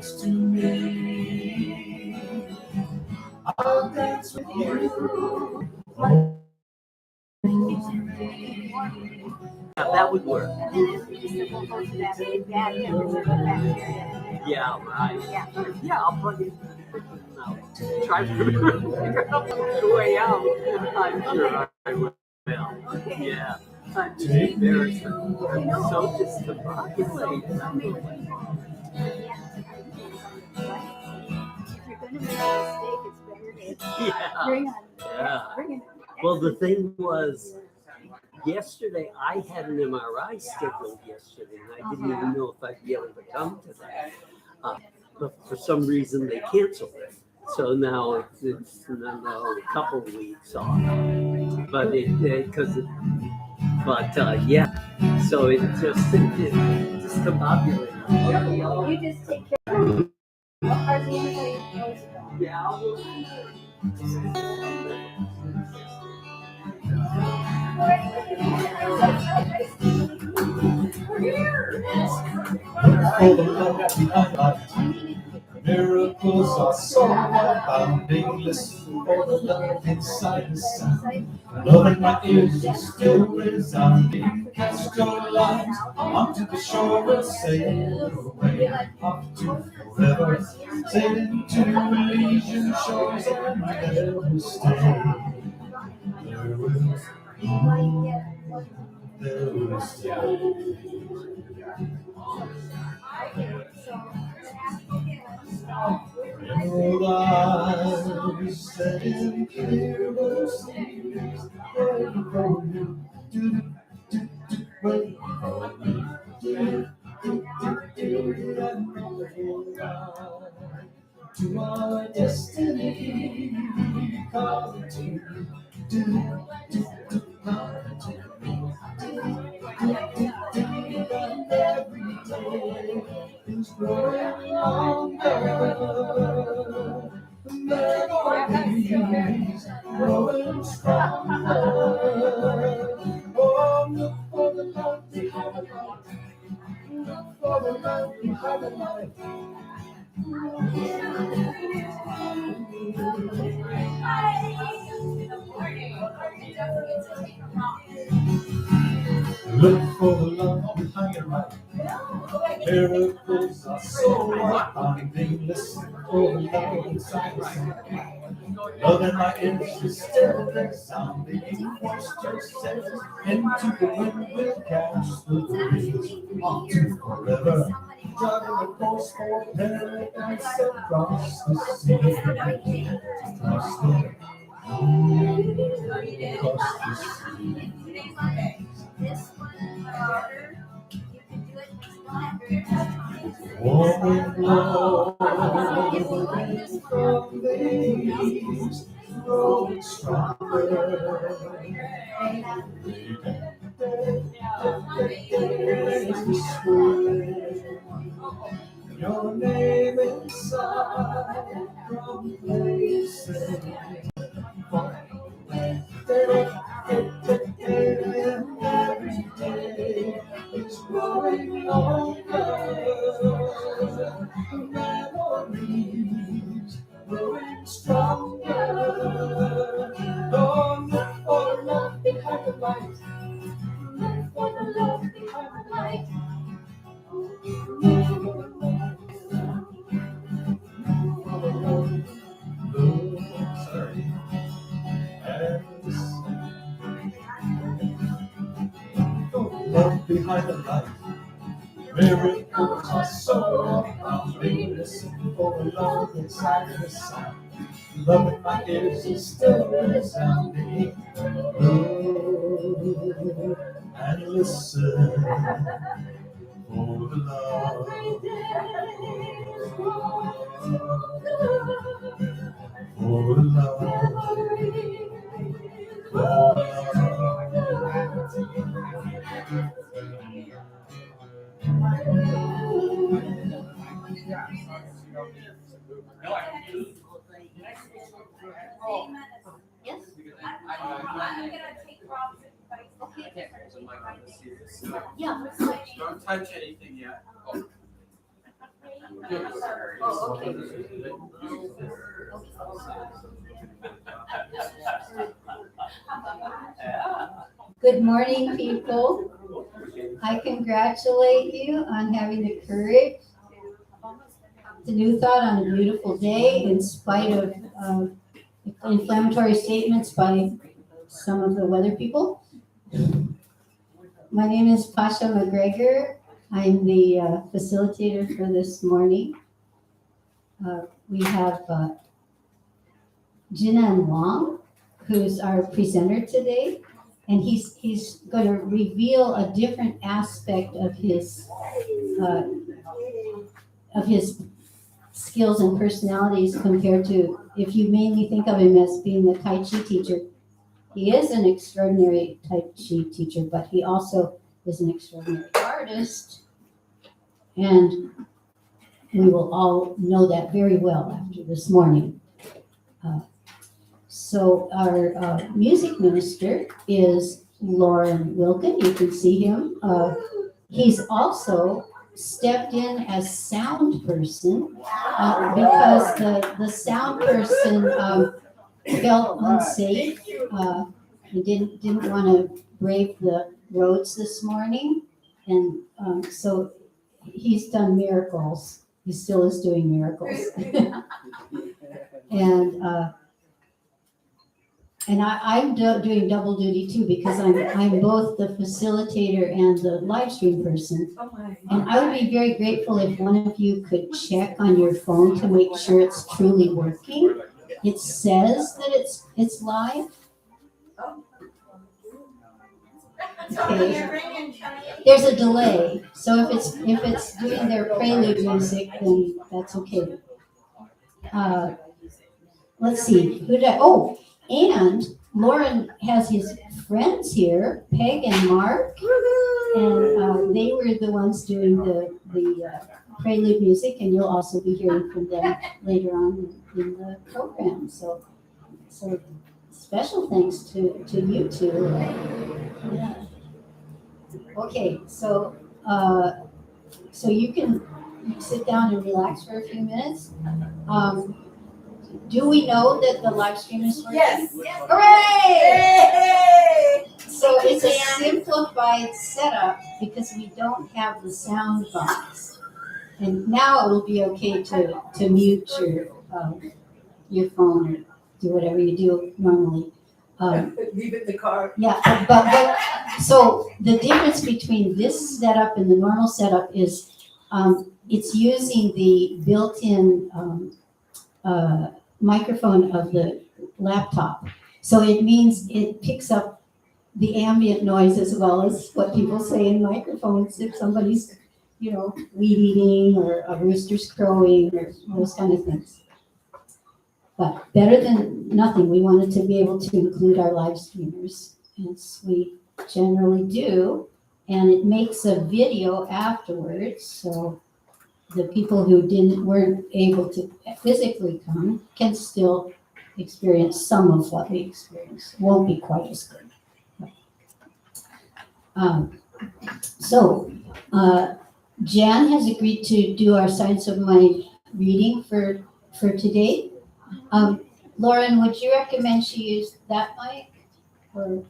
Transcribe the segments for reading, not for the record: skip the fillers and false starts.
next to me. I'll dance with you. Yeah, that would work. And then if we just will go to that bad temperature bacteria. Yeah, right. Yeah, I'll plug it. Try to figure out the way out. I'm sure I will. Okay. Yeah. I'm just embarrassed. I'm so discombobulated. If you're going to make a mistake, it's better to bring on. Well, the thing was, yesterday I had an MRI scheduled yesterday, and I didn't even know if I'd be able to come to that. But for some reason, they canceled it. So now it's a couple of weeks off. But yeah. So it just discombobulated. You just take care of it. Hardly anybody knows about it. Yeah. For the love behind life, miracles are so abounding. Listen for the love inside the sound. Love in my ears is still resounding. Cast your lines onto the shore and sail away off to forever. Sailing to Elysian shores and never stay. There will stay. Emerald eyes set in clear blue seas, waiting for you. Waiting for you. To our destiny, calling to you. Every day is growing longer. The memories growing stronger. Oh, look for the love behind the light. Look for the love behind the light. Look for the love behind your light. Miracles are so abounding. Listen for the love inside the sound. Love in my ears is still resounding. Forced yourself into the wind will catch the breeze. Off to forever. Driving the course for paradise across the sea. Across the sea. This one harder. You can do it after your time. Warm blow from the east, growing stronger. Your name inside from places. Every day is growing longer. Memories growing stronger. Don't look for the love behind the light. Look for the love behind the light. Sorry. Love behind the light. Miracles are so abounding. Listen for the love inside the sound. Love in my ears is still resounding. Look and listen for the love. For the love. Yes. I'm gonna take Rob's advice. Okay. Don't touch anything yet. Oh. Oh, okay. Good morning, people. I congratulate you on having the courage to New Thought on a beautiful day in spite of inflammatory statements by some of the weather people. My name is Pasha McGregor. I'm the facilitator for this morning. We have JinAn Wong, who's our presenter today, and he's going to reveal a different aspect of his skills and personalities compared to if you mainly think of him as being a Tai Chi teacher. He is an extraordinary Tai Chi teacher, but he also is an extraordinary artist, and we will all know that very well after this morning. So our music minister is Lauren Wilkin. You can see him. He's also stepped in as sound person because the sound person felt unsafe. He didn't want to brave the roads this morning, and so he's done miracles. He still is doing miracles, and I'm doing double duty too because I'm both the facilitator and the live stream person. And I would be very grateful if one of you could check on your phone to make sure it's truly working. It says that it's live. Okay. There's a delay, so if it's doing their prelude music, then that's okay. Let's see. And Lauren has his friends here, Peg and Mark, and they were the ones doing the prelude music, and you'll also be hearing from them later on in the program. So special thanks to you two. Yeah. Okay, so you can sit down and relax for a few minutes. Do we know that the live stream is working? Yes. Hooray! So it's a simplified setup because we don't have the sound box. And now it will be okay to mute your phone or do whatever you do normally. Leave it in the car. Yeah, but so the difference between this setup and the normal setup is it's using the built-in microphone of the laptop. So it means it picks up the ambient noise as well as what people say in microphones if somebody's, weed eating or a rooster's crowing or those kind of things. But better than nothing, we wanted to be able to include our live streamers, as we generally do, and it makes a video afterwards, so the people who weren't able to physically come can still experience some of what we experienced. Won't be quite as good. Jan has agreed to do our Science of Mind reading for today. Lauren, would you recommend she use that mic? Or?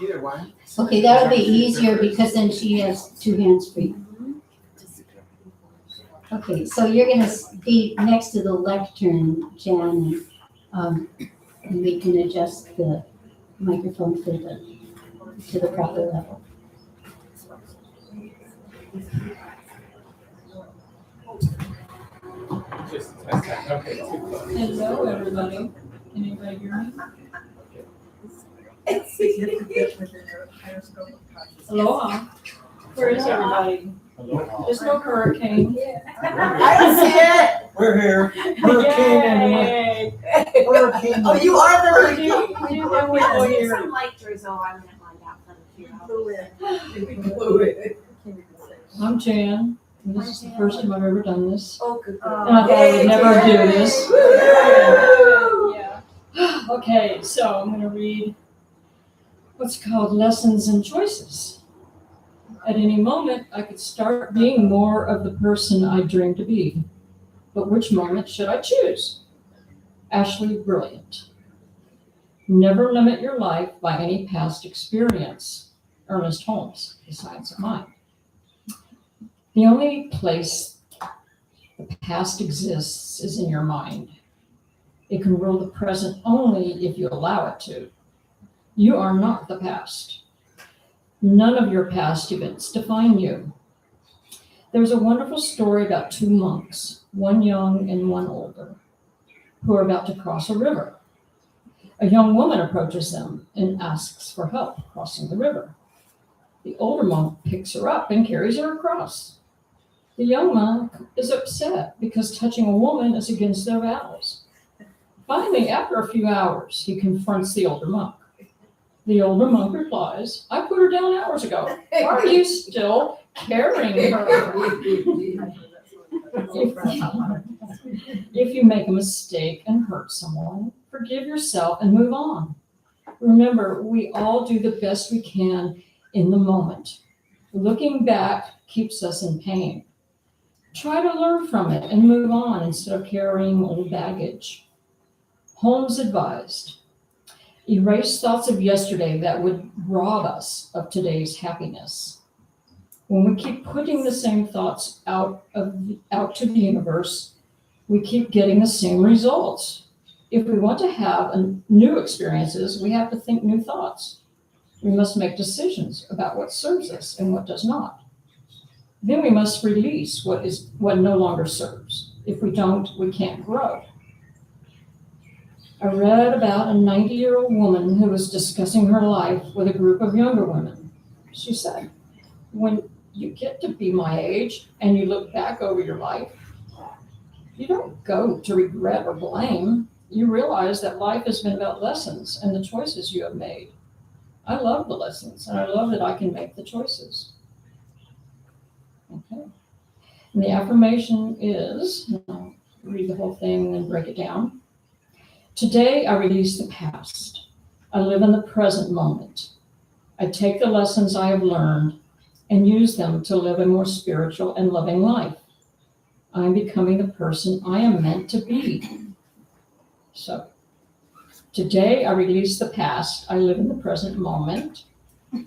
Either one. Okay, that'll be easier because then she has two hands free. Okay, so you're going to be next to the lectern, Jan, and we can adjust the microphone to the proper level. Okay. Hello, everybody. Can anybody hear me? Aloha. Where is everybody? There's no hurricane. I see it. We're here. Yay! Hurricane. Oh, you are the hurricane. And we go here. Some light drizzle, I'm gonna find out from the Blew it. I'm Jan. And this is the first time I've ever done this. Oh, good. And I thought I would never do this. Yeah. Okay, so I'm going to read what's called Lessons and Choices. At any moment, I could start being more of the person I dreamed to be. but which moment should I choose? Ashley Brilliant. Never limit your life by any past experience. Ernest Holmes, The Science of Mind. The only place the past exists is in your mind. It can rule the present only if you allow it to. You are not the past. None of your past events define you. There's a wonderful story about two monks, one young and one older, who are about to cross a river. A young woman approaches them and asks for help crossing the river. The older monk picks her up and carries her across. The young monk is upset because touching a woman is against their vows. Finally, after a few hours, he confronts the older monk. The older monk replies, "I put her down hours ago. Why are you still carrying her?" If you make a mistake and hurt someone, forgive yourself and move on. Remember, we all do the best we can in the moment. Looking back keeps us in pain. Try to learn from it and move on instead of carrying old baggage. Holmes advised, erase thoughts of yesterday that would rob us of today's happiness. When we keep putting the same thoughts out to the universe, we keep getting the same results. If we want to have new experiences, we have to think new thoughts. We must make decisions about what serves us and what does not. Then we must release what no longer serves. If we don't, we can't grow. I read about a 90-year-old woman who was discussing her life with a group of younger women. She said, when you get to be my age and you look back over your life, you don't go to regret or blame. You realize that life has been about lessons and the choices you have made. I love the lessons and I love that I can make the choices. Okay. And the affirmation is, I'll read the whole thing and break it down. Today, I release the past. I live in the present moment. I take the lessons I have learned and use them to live a more spiritual and loving life. I am becoming the person I am meant to be. So, today, I release the past. I live in the present moment.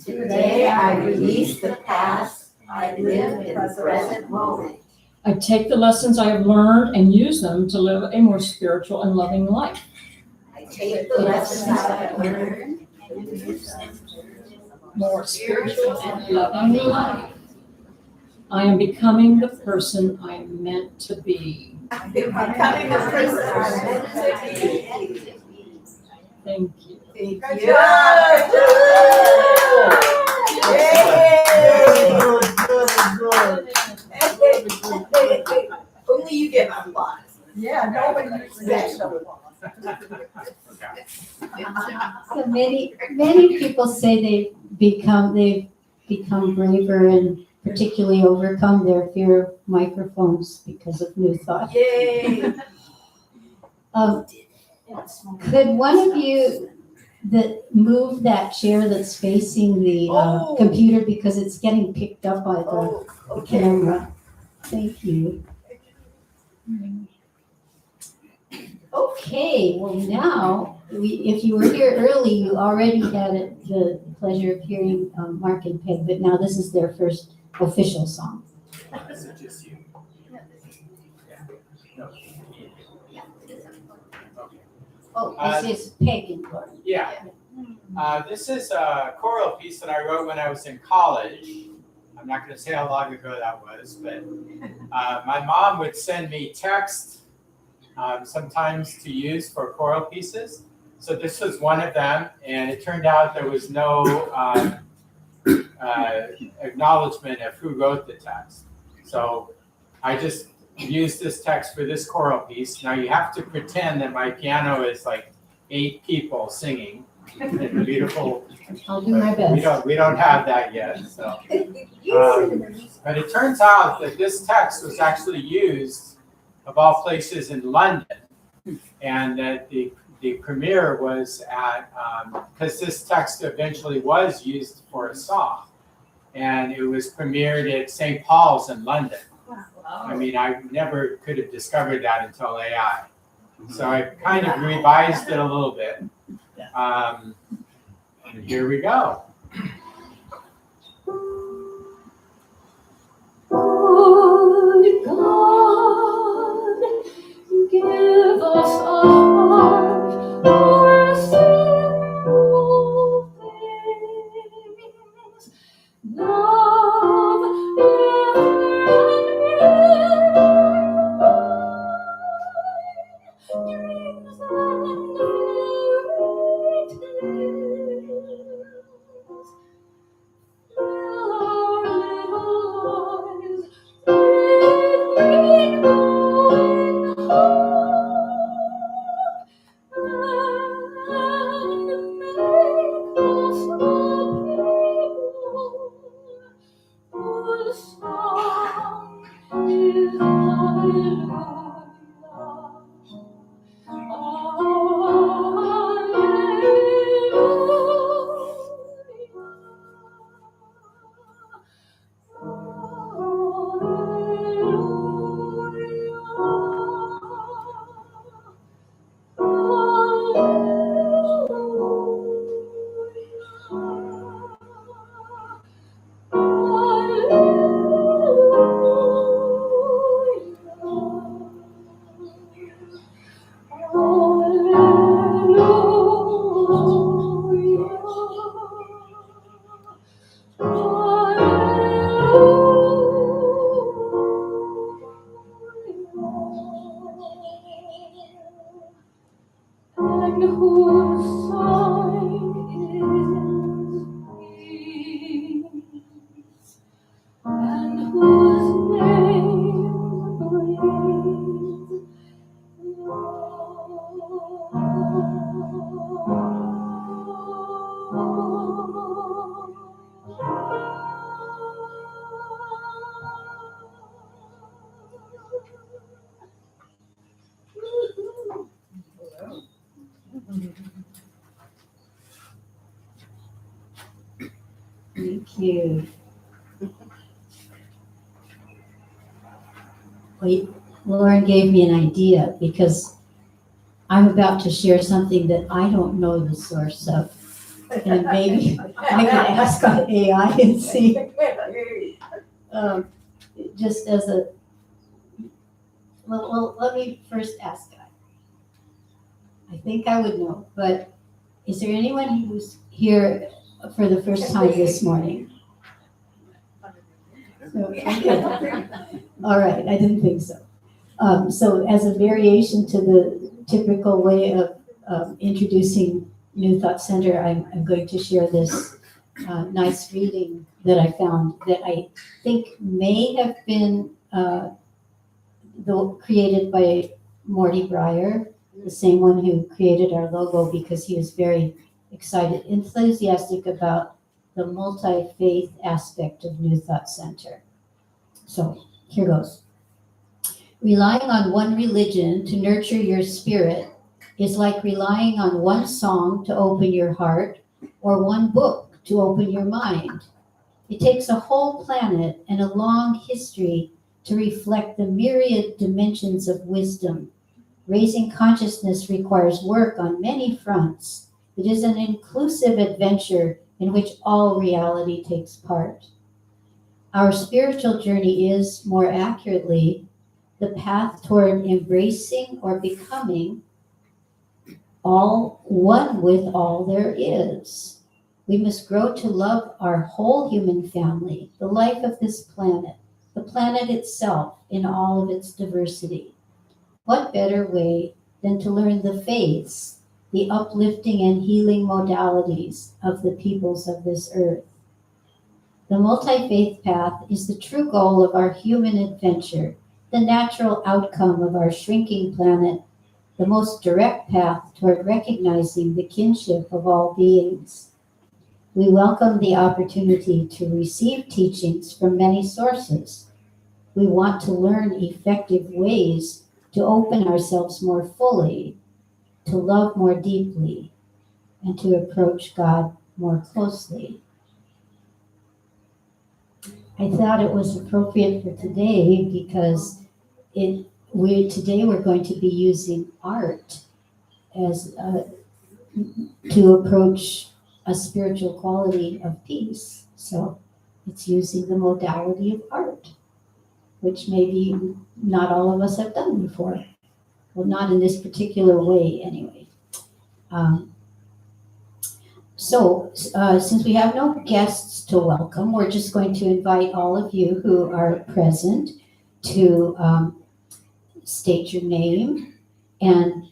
Today I release the past. I live in the present moment. I take the lessons I have learned and use them to live a more spiritual and loving life. I take the lessons I have learned and use them More spiritual and loving life. I am becoming the person I am meant to be. I'm becoming the person I'm meant to be. Thank you. Thank you. Only you get applause. Yeah, nobody gets applause. So many people say they've become braver and particularly overcome their fear of microphones because of new thoughts. Yay. Could one of you move that chair that's facing the computer because it's getting picked up by the Okay. camera? Thank you. Okay, well now, if you were here early, you already had the pleasure of hearing Mark and Peg, but now this is their first official song. Is it just you? No. Oh, this is Peg and Laura. Yeah. This is a choral piece that I wrote when I was in college. I'm not going to say how long ago that was, but my mom would send me text sometimes to use for choral pieces. So this was one of them, and it turned out there was no acknowledgement of who wrote the text. So I just used this text for this choral piece. Now you have to pretend that my piano is like 8 people singing. Beautiful. I'll do my best. We don't have that yet. So, but it turns out that this text was actually used, of all places, in London, and that the premiere was at because this text eventually was used for a song, and it was premiered at St. Paul's in London. I mean, I never could have discovered that until AI. So I kind of revised it a little bit. And here we go. Lord God, give us a heart for simple things. Love dreams and fairy tales. Fill our little lives with green hope, and make us a people whose song is and whose sign is peace, and whose name brings Thank you. Wait, Lauren gave me an idea because I'm about to share something that I don't know the source of. And maybe I can ask on AI and see. Just as a, well, let me first ask God. I think I would know, but is there anyone who's here for the first time this morning? So, okay. All right, I didn't think so. So as a variation to the typical way of introducing New Thought Center, I'm going to share this nice reading that I found that I think may have been created by Morty Breyer, the same one who created our logo, because he was very enthusiastic about the multi-faith aspect of New Thought Center. So here goes. Relying on one religion to nurture your spirit is like relying on one song to open your heart or one book to open your mind. It takes a whole planet and a long history to reflect the myriad dimensions of wisdom. Raising consciousness requires work on many fronts. It is an inclusive adventure in which all reality takes part. Our spiritual journey is, more accurately, the path toward embracing or becoming all one with all there is. We must grow to love our whole human family, the life of this planet, the planet itself in all of its diversity. What better way than to learn the faiths, the uplifting and healing modalities of the peoples of this earth? The multi-faith path is the true goal of our human adventure, the natural outcome of our shrinking planet, the most direct path toward recognizing the kinship of all beings. We welcome the opportunity to receive teachings from many sources. We want to learn effective ways to open ourselves more fully, to love more deeply, and to approach God more closely. I thought it was appropriate for today because today we're going to be using art as to approach a spiritual quality of peace. So it's using the modality of art, which maybe not all of us have done before. Well, not in this particular way anyway. Since we have no guests to welcome, we're just going to invite all of you who are present to state your name and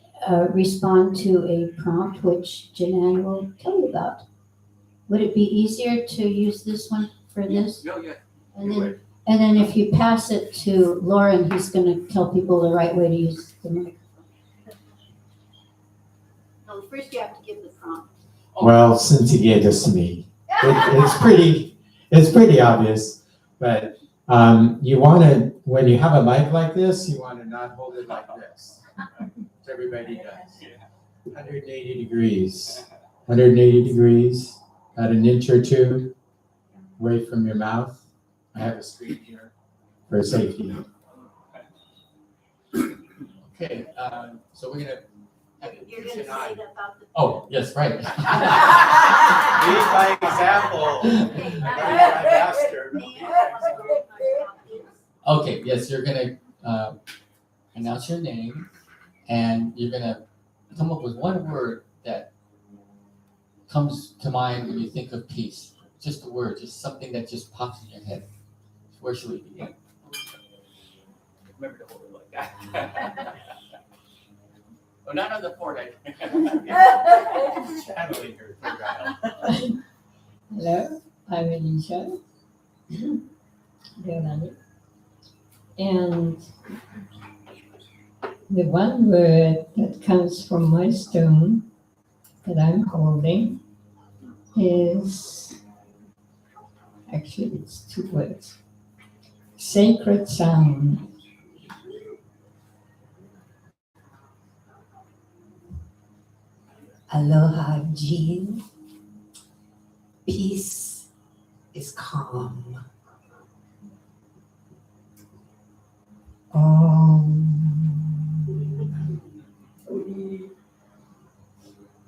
respond to a prompt which JinAn will tell you about. Would it be easier to use this one for this? Yeah. And then if you pass it to Lauren, he's going to tell people the right way to use the microphone. No, first you have to give the prompt. Well, since he gave this to me, it's pretty obvious. But you want to, when you have a mic like this, you want to not hold it like this. Which everybody does. 180 degrees. 180 degrees. About an inch or two away from your mouth. I have a screen here for safety. Okay, so we're gonna. You're going to say about the. Oh, yes, right. Lead by example. Okay, yes, you're gonna announce your name, and you're gonna come up with one word that comes to mind when you think of peace. Just a word, just something that just pops in your head. Where should we begin? Remember to hold it like that. Oh, not on the forehead. Channeling her third eye. Hello, I'm Alicia. Leonardo. And the one word that comes from my stone that I'm holding is, actually it's two words, sacred sound. Aloha, Jean. Peace is calm.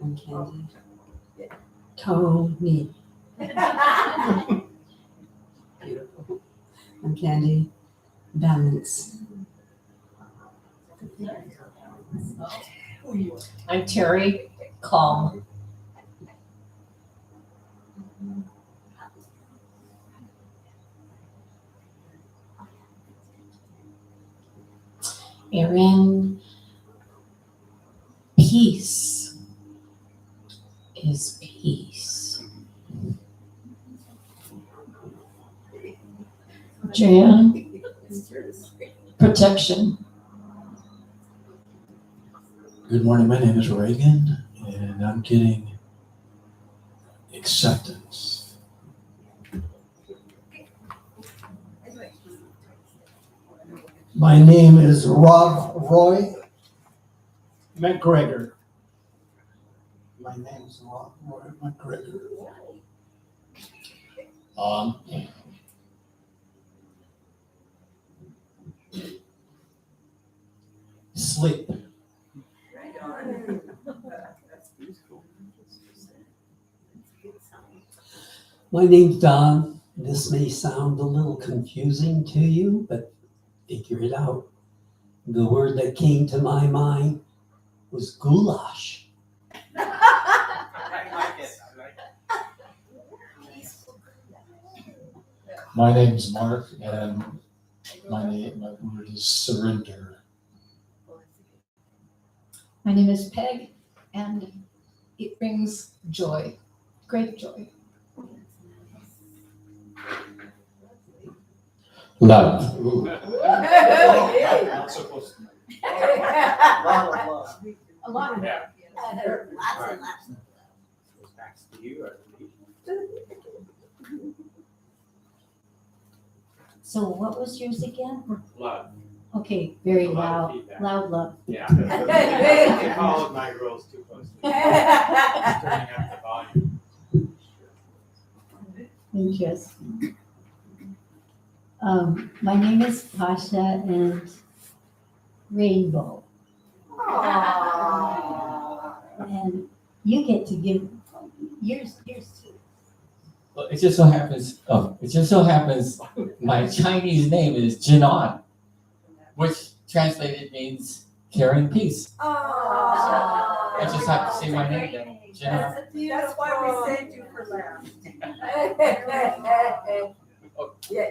I'm Candy. Tony. Beautiful. I'm Candy. Balance. I'm Terry, calm. Erin, peace is peace. Jan, protection. Good morning, my name is Reagan, and I'm getting acceptance. My name is Rob Roy McGregor. My name is Rob Roy McGregor. Sleep. My name's Don. This may sound a little confusing to you, but figure it out. The word that came to my mind was goulash. My name is Mark, and my word is surrender. My name is Peg, and it brings joy, great joy. Love. Not supposed to. A lot of Yeah. Lots and lots. Goes back to you, I believe. So what was yours again? Love. Okay, very A lot of loud, feedback. loud love. Yeah. They followed my rules too closely. Turning up the volume. Thank you. My name is Pasha and Rainbow. And you get to give yours too. Well, it just so happens my Chinese name is JinAn, which translated means caring peace. I just have to say my name then. JinAn. That's why we saved you for last. Yeah.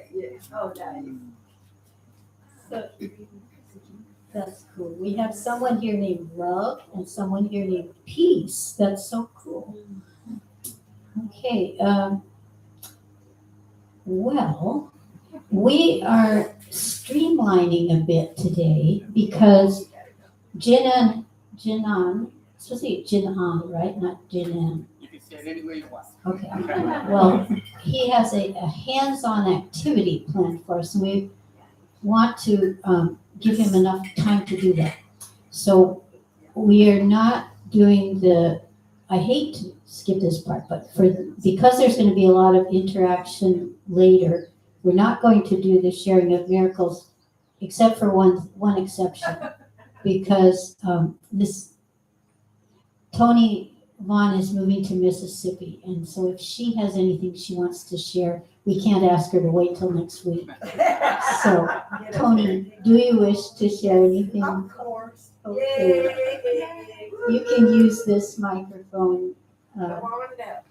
Oh, nice. So, that's cool. We have someone here named Love and someone here named Peace. That's so cool. Okay, well, we are streamlining a bit today because JinAn, it's supposed to be JinAn, right? Not JinAn. You can say it any way you want. Okay, well, he has a hands-on activity planned for us, and we want to give him enough time to do that. So we are not doing I hate to skip this part, but because there's going to be a lot of interaction later, we're not going to do the sharing of miracles, except for one exception, because Tony Vaughn is moving to Mississippi, and so if she has anything she wants to share, we can't ask her to wait till next week. So, Tony, do you wish to share anything? Of course. Okay. Yay. You can use this microphone. Come on now.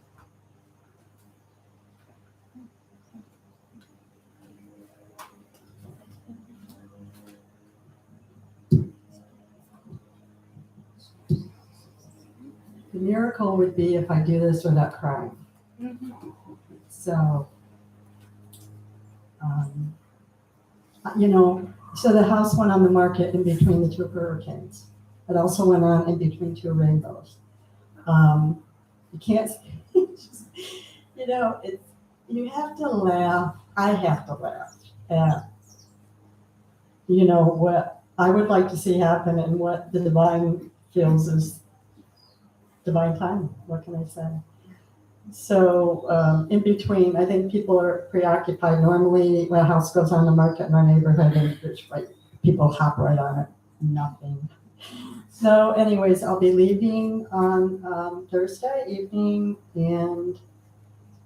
The miracle would be if I do this without crying. So, so the house went on the market in between the two hurricanes. It also went on in between two rainbows. You can't, you have to laugh. I have to laugh at, what I would like to see happen and what the divine feels is divine time. What can I say? So in between, I think people are preoccupied. Normally, when a house goes on the market in our neighborhood, and people hop right on it. Nothing. So, anyways, I'll be leaving on Thursday evening and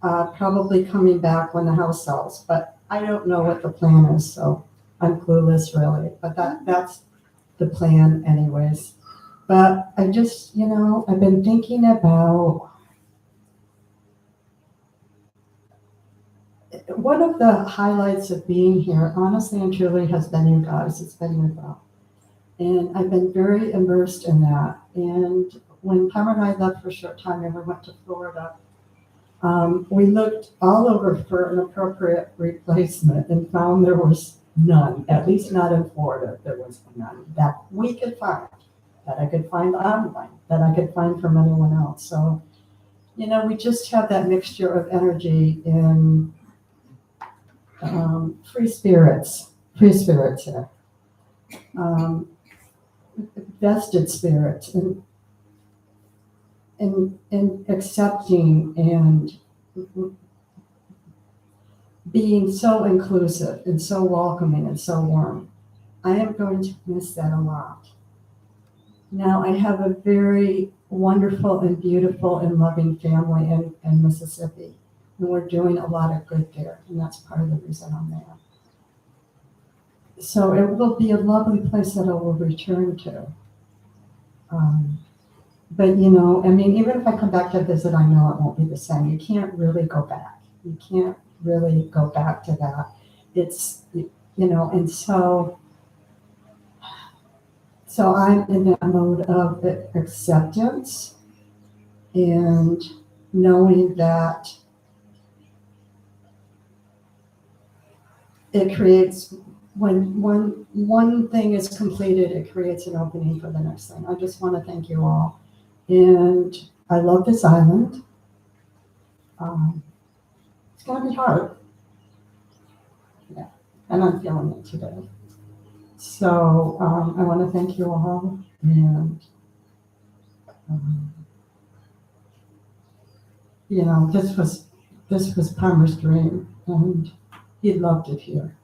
probably coming back when the house sells. But I don't know what the plan is, so I'm clueless really. But that's the plan, anyways. But I just, I've been thinking about one of the highlights of being here, honestly and truly, has been you guys. It's been you all. And I've been very immersed in that. And when Palmer and I left for a short time and we went to Florida, we looked all over for an appropriate replacement and found there was none, at least not in Florida. There was none that we could find, that I could find online, that I could find from anyone else. So, we just have that mixture of energy in free spirits here. Vested spirits and accepting and being so inclusive and so welcoming and so warm. I am going to miss that a lot. Now, I have a very wonderful and beautiful and loving family in Mississippi, and we're doing a lot of good there, and that's part of the reason I'm there. So it will be a lovely place that I will return to. But even if I come back to visit, I know it won't be the same. You can't really go back. You can't really go back to that. It's, and so I'm in that mode of acceptance and knowing that it creates, when one thing is completed, it creates an opening for the next thing. I just want to thank you all. And I love this island. It's going to be hard. Yeah, and I'm feeling it today. So I want to thank you all. And, this was Palmer's dream, and he loved it here.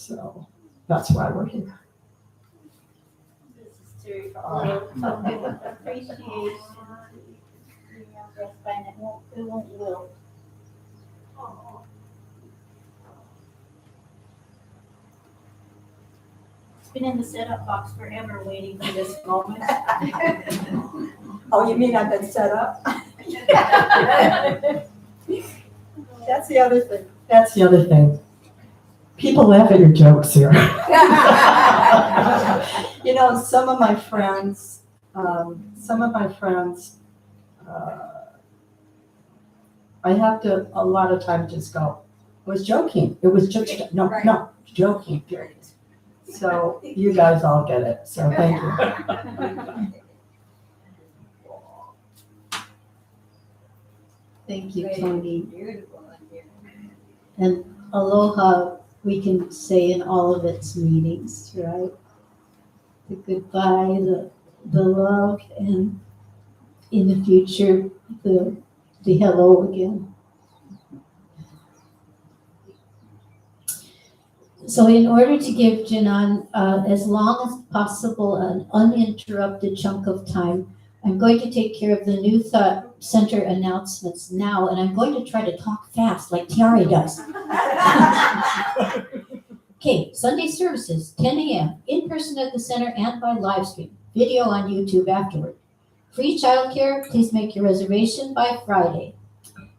So that's why we're here. This is to appreciate. And it won't will. It's been in the setup box forever waiting for this moment. Oh, you mean I've been set up? That's the other thing. That's the other thing. People laugh at your jokes here. You know, some of my friends, I have to a lot of times just go, I was joking. It was just, no, joking, period. So you guys all get it. So thank you. Thank you, Tony. And aloha, we can say in all of its meanings, right? The goodbye, the love, and in the future, the hello again. So in order to give JinAn as long as possible an uninterrupted chunk of time, I'm going to take care of the New Thought Center announcements now, and I'm going to try to talk fast like Tiare does. Okay, Sunday services, 10 a.m., in person at the center and by live stream, video on YouTube afterward. Free childcare, please make your reservation by Friday.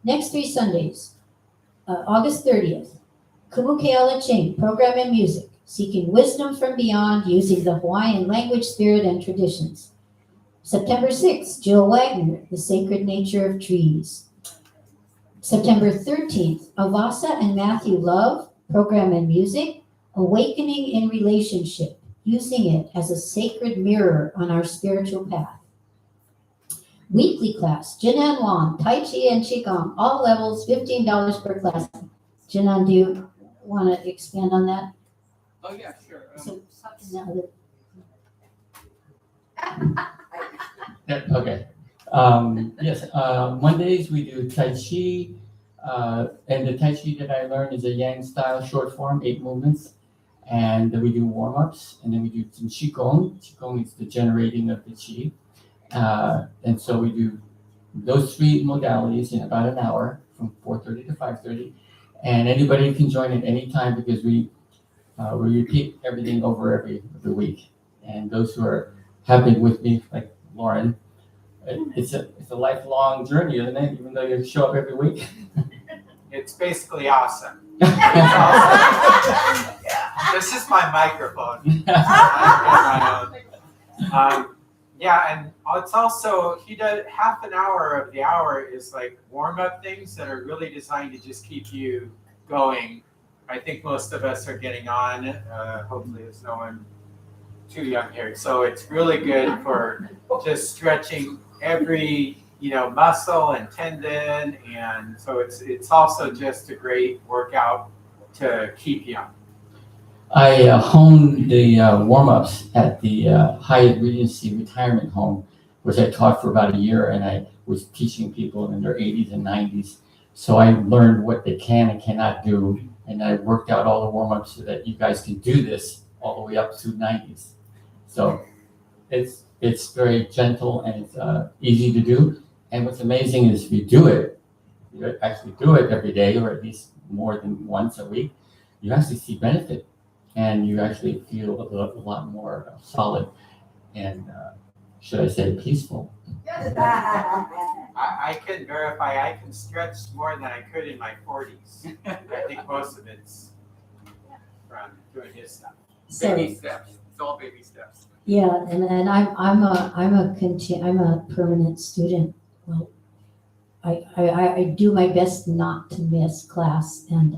Next 3 Sundays, August 30th, Kumukeala Ching, program and music, seeking wisdom from beyond using the Hawaiian language, spirit, and traditions. September 6th, Jill Wagner, The Sacred Nature of Trees. September 13th, Avasa and Matthew Love, program and music, awakening in relationship, using it as a sacred mirror on our spiritual path. Weekly class, JinAn Wong, Tai Chi and Qigong, all levels, $15 per class. JinAn, do you want to expand on that? Oh, yeah, sure. Yeah, okay. Yes, Mondays we do Tai Chi, and the Tai Chi that I learned is a Yang style short form, 8 movements. And then we do warm-ups, and then we do some Qigong. Qigong is the generating of the Qi. And so we do those 3 modalities in about an hour from 4:30 to 5:30. And anybody can join at any time because we repeat everything over every week. And those who have been with me, like Lauren, it's a lifelong journey, isn't it? Even though you show up every week. It's basically awesome. It's awesome. This is my microphone. Yeah, and it's also, he does half an hour of the hour is like warm-up things that are really designed to just keep you going. I think most of us are getting on. Hopefully there's no one too young here. So it's really good for just stretching every muscle and tendon, and so it's also just a great workout to keep young. I honed the warm-ups at the Hyatt Regency Retirement Home, which I taught for about a year, and I was teaching people in their 80s and 90s. So I learned what they can and cannot do, and I worked out all the warm-ups so that you guys can do this all the way up to 90s. So it's very gentle and it's easy to do. And what's amazing is if you actually do it every day, or at least more than once a week, you actually see benefit. And you actually feel a lot more solid and, should I say, peaceful. I can verify I can stretch more than I could in my 40s. I think most of it's from doing his stuff. Baby steps. It's all baby steps. Yeah, and I'm a permanent student. Well, I do my best not to miss class, and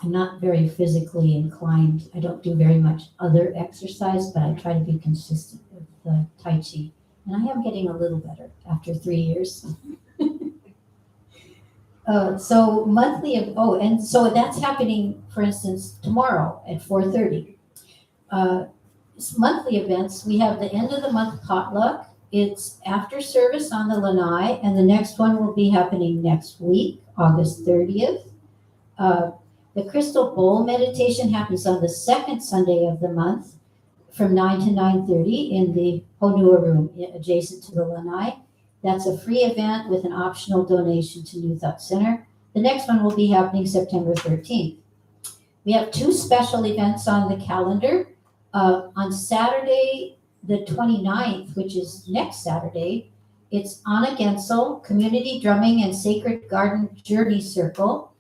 I'm not very physically inclined. I don't do very much other exercise, but I try to be consistent with the Tai Chi. And I am getting a little better after 3 years. So monthly, and so that's happening, for instance, tomorrow at 4:30. Monthly events, we have the end of the month potluck. It's after service on the lanai, and the next one will be happening next week, August 30th. The Crystal Bowl meditation happens on the second Sunday of the month from 9 to 9:30 in the Honua room adjacent to the lanai. That's a free event with an optional donation to New Thought Center. The next one will be happening September 13th. We have two special events on the calendar. On Saturday, the 29th, which is next Saturday, it's Anna Gensel, Community Drumming and Sacred Garden Journey Circle.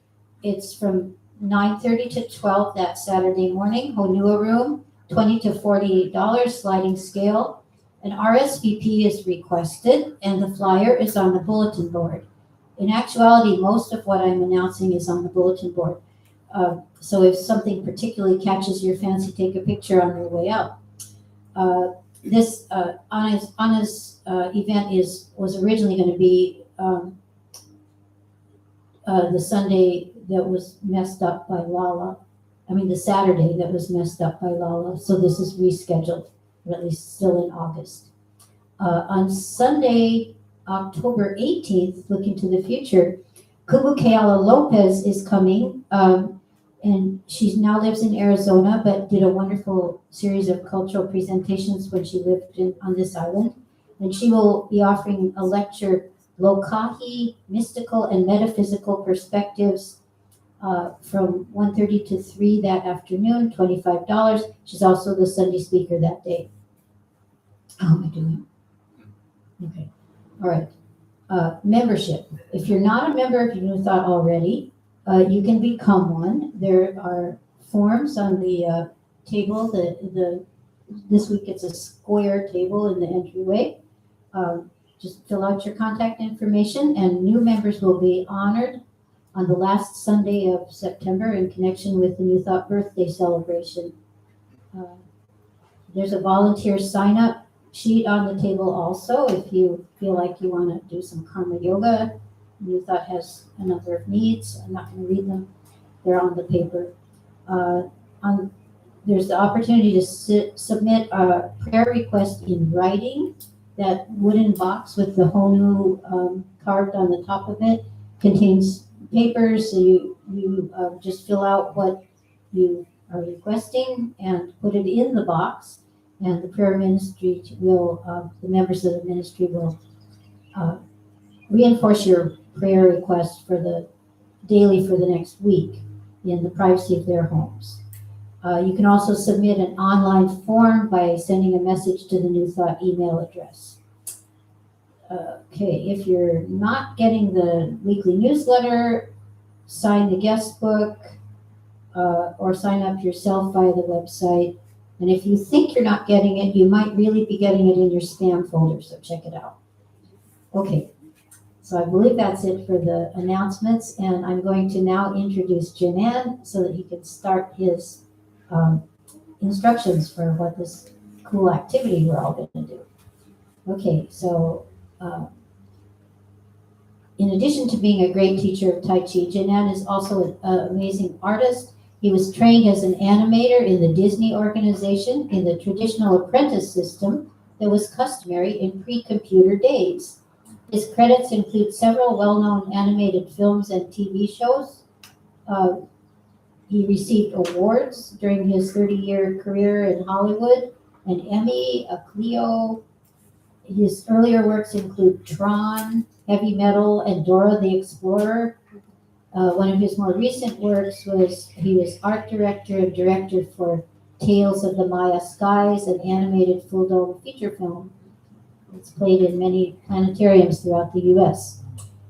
It's from 9:30 to 12 that Saturday morning, Honua room, $20 to $48 sliding scale. An RSVP is requested and the flyer is on the bulletin board. In actuality, most of what I'm announcing is on the bulletin board. So if something particularly catches your fancy, take a picture on your way out. This Anna's event was originally going to be the Sunday that was messed up by Lala. The Saturday that was messed up by Lala. So this is rescheduled, or at least still in August. On Sunday, October 18th, looking to the future, Kubu Keala Lopez is coming. And she now lives in Arizona, but did a wonderful series of cultural presentations when she lived on this island. And she will be offering a lecture, Lokahi, Mystical and Metaphysical Perspectives, from 1:30 to 3 that afternoon, $25. She's also the Sunday speaker that day. How am I doing? Okay. All right. Membership. If you're not a member of New Thought already, you can become one. There are forms on the table. This week it's a square table in the entryway. Just fill out your contact information, and new members will be honored on the last Sunday of September in connection with the New Thought birthday celebration. There's a volunteer sign-up sheet on the table also if you feel like you want to do some karma yoga. New Thought has a number of needs. I'm not going to read them. They're on the paper. There's the opportunity to submit a prayer request in writing. That wooden box with the Honu carved on the top of it contains papers. So you just fill out what you are requesting and put it in the box. And the prayer ministry will, the members of the ministry will reinforce your prayer request for the daily for the next week in the privacy of their homes. You can also submit an online form by sending a message to the New Thought email address. Okay, if you're not getting the weekly newsletter, sign the guest book or sign up yourself via the website. And if you think you're not getting it, you might really be getting it in your spam folder, so check it out. Okay, so I believe that's it for the announcements, and I'm going to now introduce JinAn so that he can start his instructions for what this cool activity we're all going to do. Okay, so in addition to being a great teacher of Tai Chi, JinAn is also an amazing artist. He was trained as an animator in the Disney organization in the traditional apprentice system that was customary in pre-computer days. His credits include several well-known animated films and TV shows. He received awards during his 30-year career in Hollywood, an Emmy, a Clio. His earlier works include Tron, Heavy Metal, and Dora the Explorer. One of his more recent works was he was art director and director for Tales of the Maya Skies, an animated full-dome feature film. It's played in many planetariums throughout the U.S.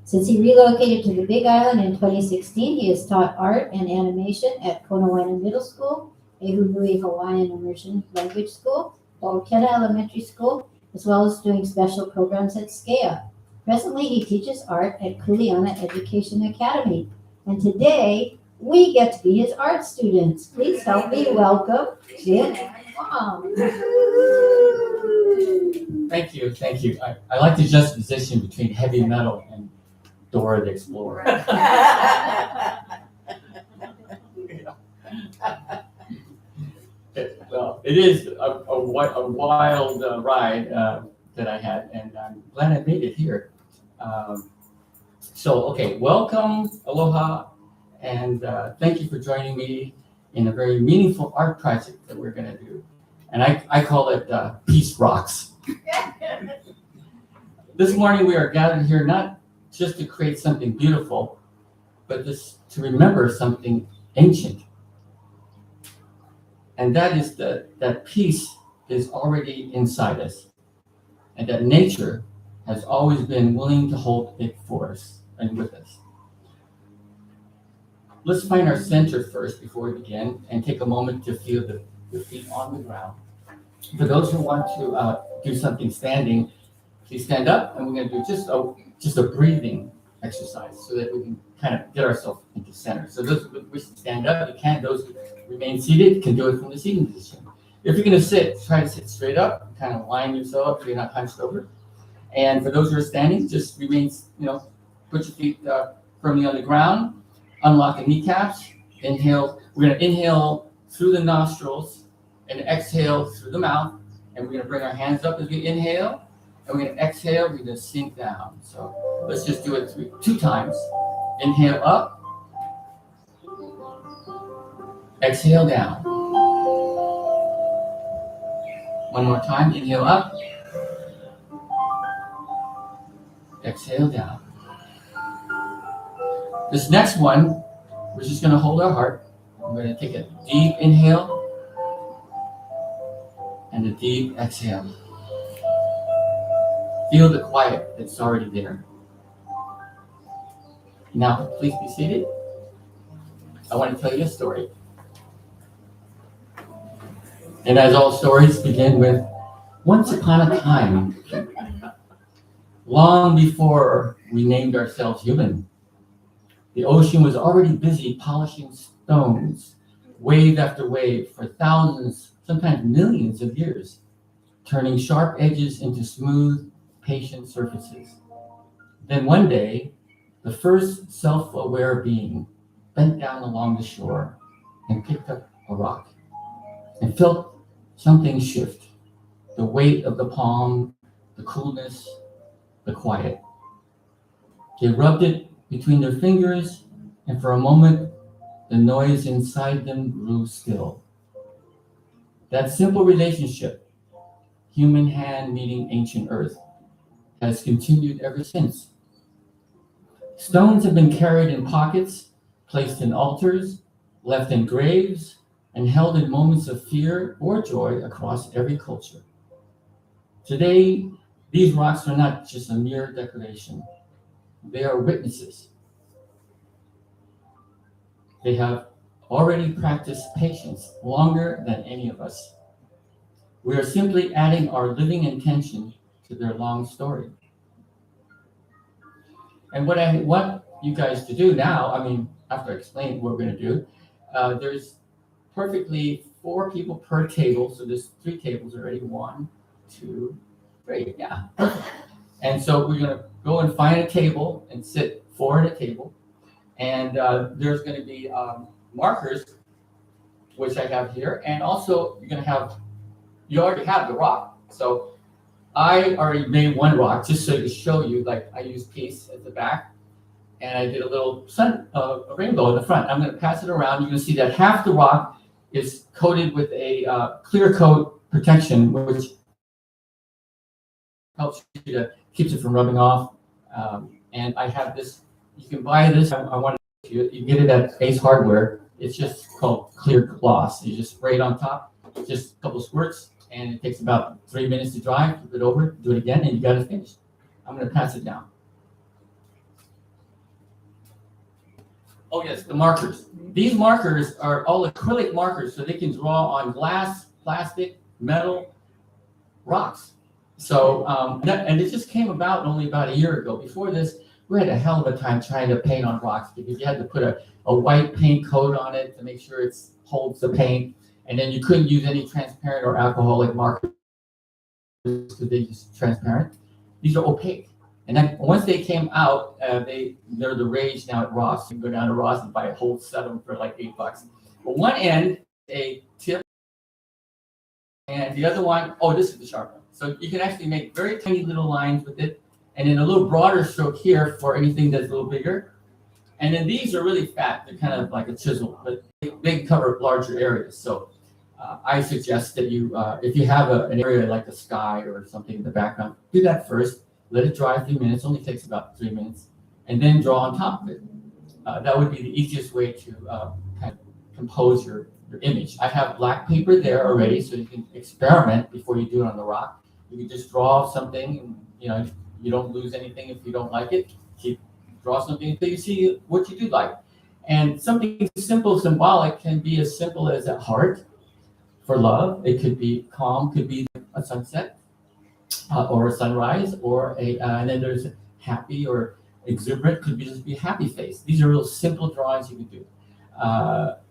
Since he relocated to the Big Island in 2016, he has taught art and animation at Konawaina Middle School, Ehunui Hawaiian Immersion Language School, Olkena Elementary School, as well as doing special programs at SCEA. Presently, he teaches art at Kuleana Education Academy. And today, we get to be his art students. Please help me welcome JinAn Wong. Thank you. I like the juxtaposition between heavy metal and Dora the Explorer. Well, it is a wild ride that I had, and I'm glad I made it here. Okay, welcome, aloha, And thank you for joining me in a very meaningful art project that we're going to do. And I call it Peace Rocks. This morning we are gathered here not just to create something beautiful, but just to remember something ancient. And that is that peace is already inside us, and that nature has always been willing to hold it for us and with us. Let's find our center first before we begin and take a moment to feel the feet on the ground. For those who want to do something standing, please stand up, and we're going to do just a breathing exercise so that we can kind of get ourselves into center. So those who wish to stand up, you can. Those who remain seated can do it from the seating position. If you're going to sit, try to sit straight up, kind of line yourself up so you're not hunched over. And for those who are standing, just remain, put your feet firmly on the ground, unlock the kneecaps, inhale. We're going to inhale through the nostrils and exhale through the mouth. And we're going to bring our hands up as we inhale. And we're going to exhale, we're going to sink down. So let's just do it two times. Inhale up. Exhale down. One more time. Inhale up. Exhale down. This next one, we're just going to hold our heart. We're going to take a deep inhale and a deep exhale. Feel the quiet that's already there. Now, please be seated. I want to tell you a story. And as all stories begin with, once upon a time, long before we named ourselves human, the ocean was already busy polishing stones, wave after wave, for thousands, sometimes millions of years, turning sharp edges into smooth, patient surfaces. Then one day, the first self-aware being bent down along the shore and picked up a rock and felt something shift, the weight of the palm, the coolness, the quiet. They rubbed it between their fingers, and for a moment, the noise inside them grew still. That simple relationship, human hand meeting ancient earth, has continued ever since. Stones have been carried in pockets, placed in altars, left in graves, and held in moments of fear or joy across every culture. Today, these rocks are not just a mere decoration. They are witnesses. They have already practiced patience longer than any of us. We are simply adding our living intention to their long story. And what I want you guys to do now, after I explain what we're going to do, there's perfectly 4 people per table. So there's 3 tables already. 1, 2, 3. Yeah. And so we're going to go and find a table and sit 4 at a table. And there's going to be markers, which I have here. And also you already have the rock. So I already made 1 rock just so to show you, I used peace at the back. And I did a little a rainbow in the front. I'm going to pass it around. You're going to see that half the rock is coated with a clear coat protection, which helps you to keeps it from rubbing off. And I have this. You can buy this. I want you get it at Ace Hardware. It's just called clear gloss. You just spray it on top, just a couple squirts, and it takes about 3 minutes to dry. Flip it over, do it again, and you got it finished. I'm going to pass it down. Oh yes, the markers. These markers are all acrylic markers, so they can draw on glass, plastic, metal, rocks. So, and it just came about only about a year ago. Before this, we had a hell of a time trying to paint on rocks because you had to put a white paint coat on it to make sure it holds the paint. And then you couldn't use any transparent or alcoholic markers because they're just transparent. These are opaque. And then once they came out, they're the rage now at Ross. You can go down to Ross and buy a whole set of them for like $8. But one end, a tip, and the other one, this is the sharp one. So you can actually make very tiny little lines with it, and then a little broader stroke here for anything that's a little bigger. And then these are really fat. They're kind of like a chisel, but they cover larger areas. So I suggest that you, if you have an area like the sky or something in the background, do that first. Let it dry a few minutes. Only takes about 3 minutes, and then draw on top of it. That would be the easiest way to kind of compose your image. I have black paper there already, so you can experiment before you do it on the rock. You can just draw something, and you don't lose anything if you don't like it. Draw something until you see what you do like. And something simple, symbolic can be as simple as a heart for love. It could be calm, could be a sunset or a sunrise, or and then there's happy or exuberant, could be just be a happy face. These are real simple drawings you can do.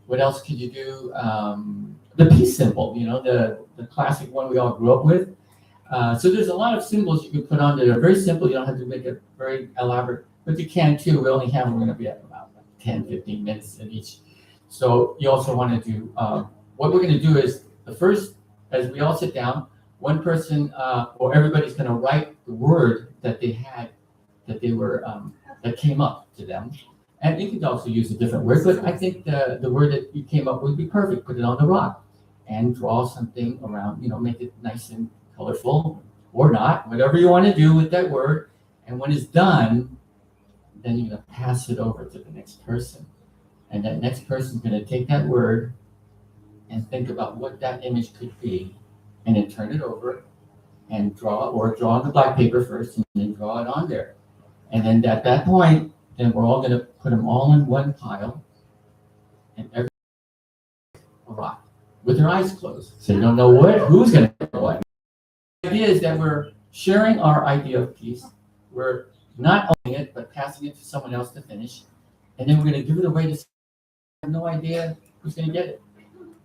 What else could you do? The peace symbol, the classic one we all grew up with. So there's a lot of symbols you can put on that are very simple. You don't have to make it very elaborate, but you can too. We're going to be at about 10, 15 minutes in each. So you also want to do, what we're going to do is the first, as we all sit down, one person or everybody's going to write the word that they had, that came up to them. And you could also use a different word, but I think the word that you came up with would be perfect. Put it on the rock and draw something around, make it nice and colorful or not, whatever you want to do with that word. And when it's done, then you're going to pass it over to the next person. And that next person's going to take that word and think about what that image could be, and then turn it over and draw on the black paper first and then draw it on there. And then at that point, then we're all going to put them all in one pile, and every rock with their eyes closed. So you don't know who's going to do what. The idea is that we're sharing our idea of peace. We're not owning it, but passing it to someone else to finish. And then we're going to give it away to someone who has no idea who's going to get it.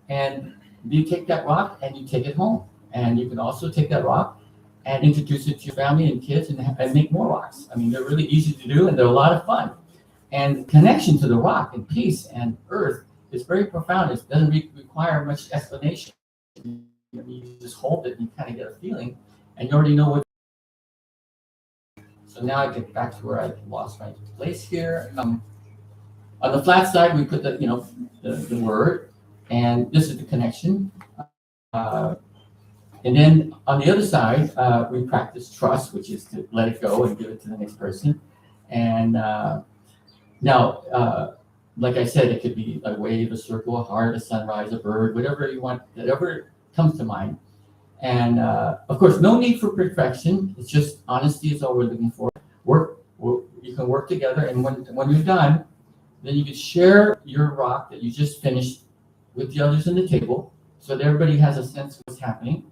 And you take that rock and you take it home. And you can also take that rock and introduce it to your family and kids and make more rocks. I mean, they're really easy to do and they're a lot of fun. And connection to the rock and peace and earth is very profound. It doesn't require much explanation. You just hold it and you kind of get a feeling, and you already know what. So now I get back to where I lost my place here. On the flat side, we put the word, and this is the connection. And then on the other side, we practice trust, which is to let it go and give it to the next person. And now, like I said, it could be a wave, a circle, a heart, a sunrise, a bird, whatever you want, whatever comes to mind. And of course, no need for perfection. It's just honesty is all we're looking for. You can work together, and when you're done, then you can share your rock that you just finished with the others in the table, so that everybody has a sense of what's happening.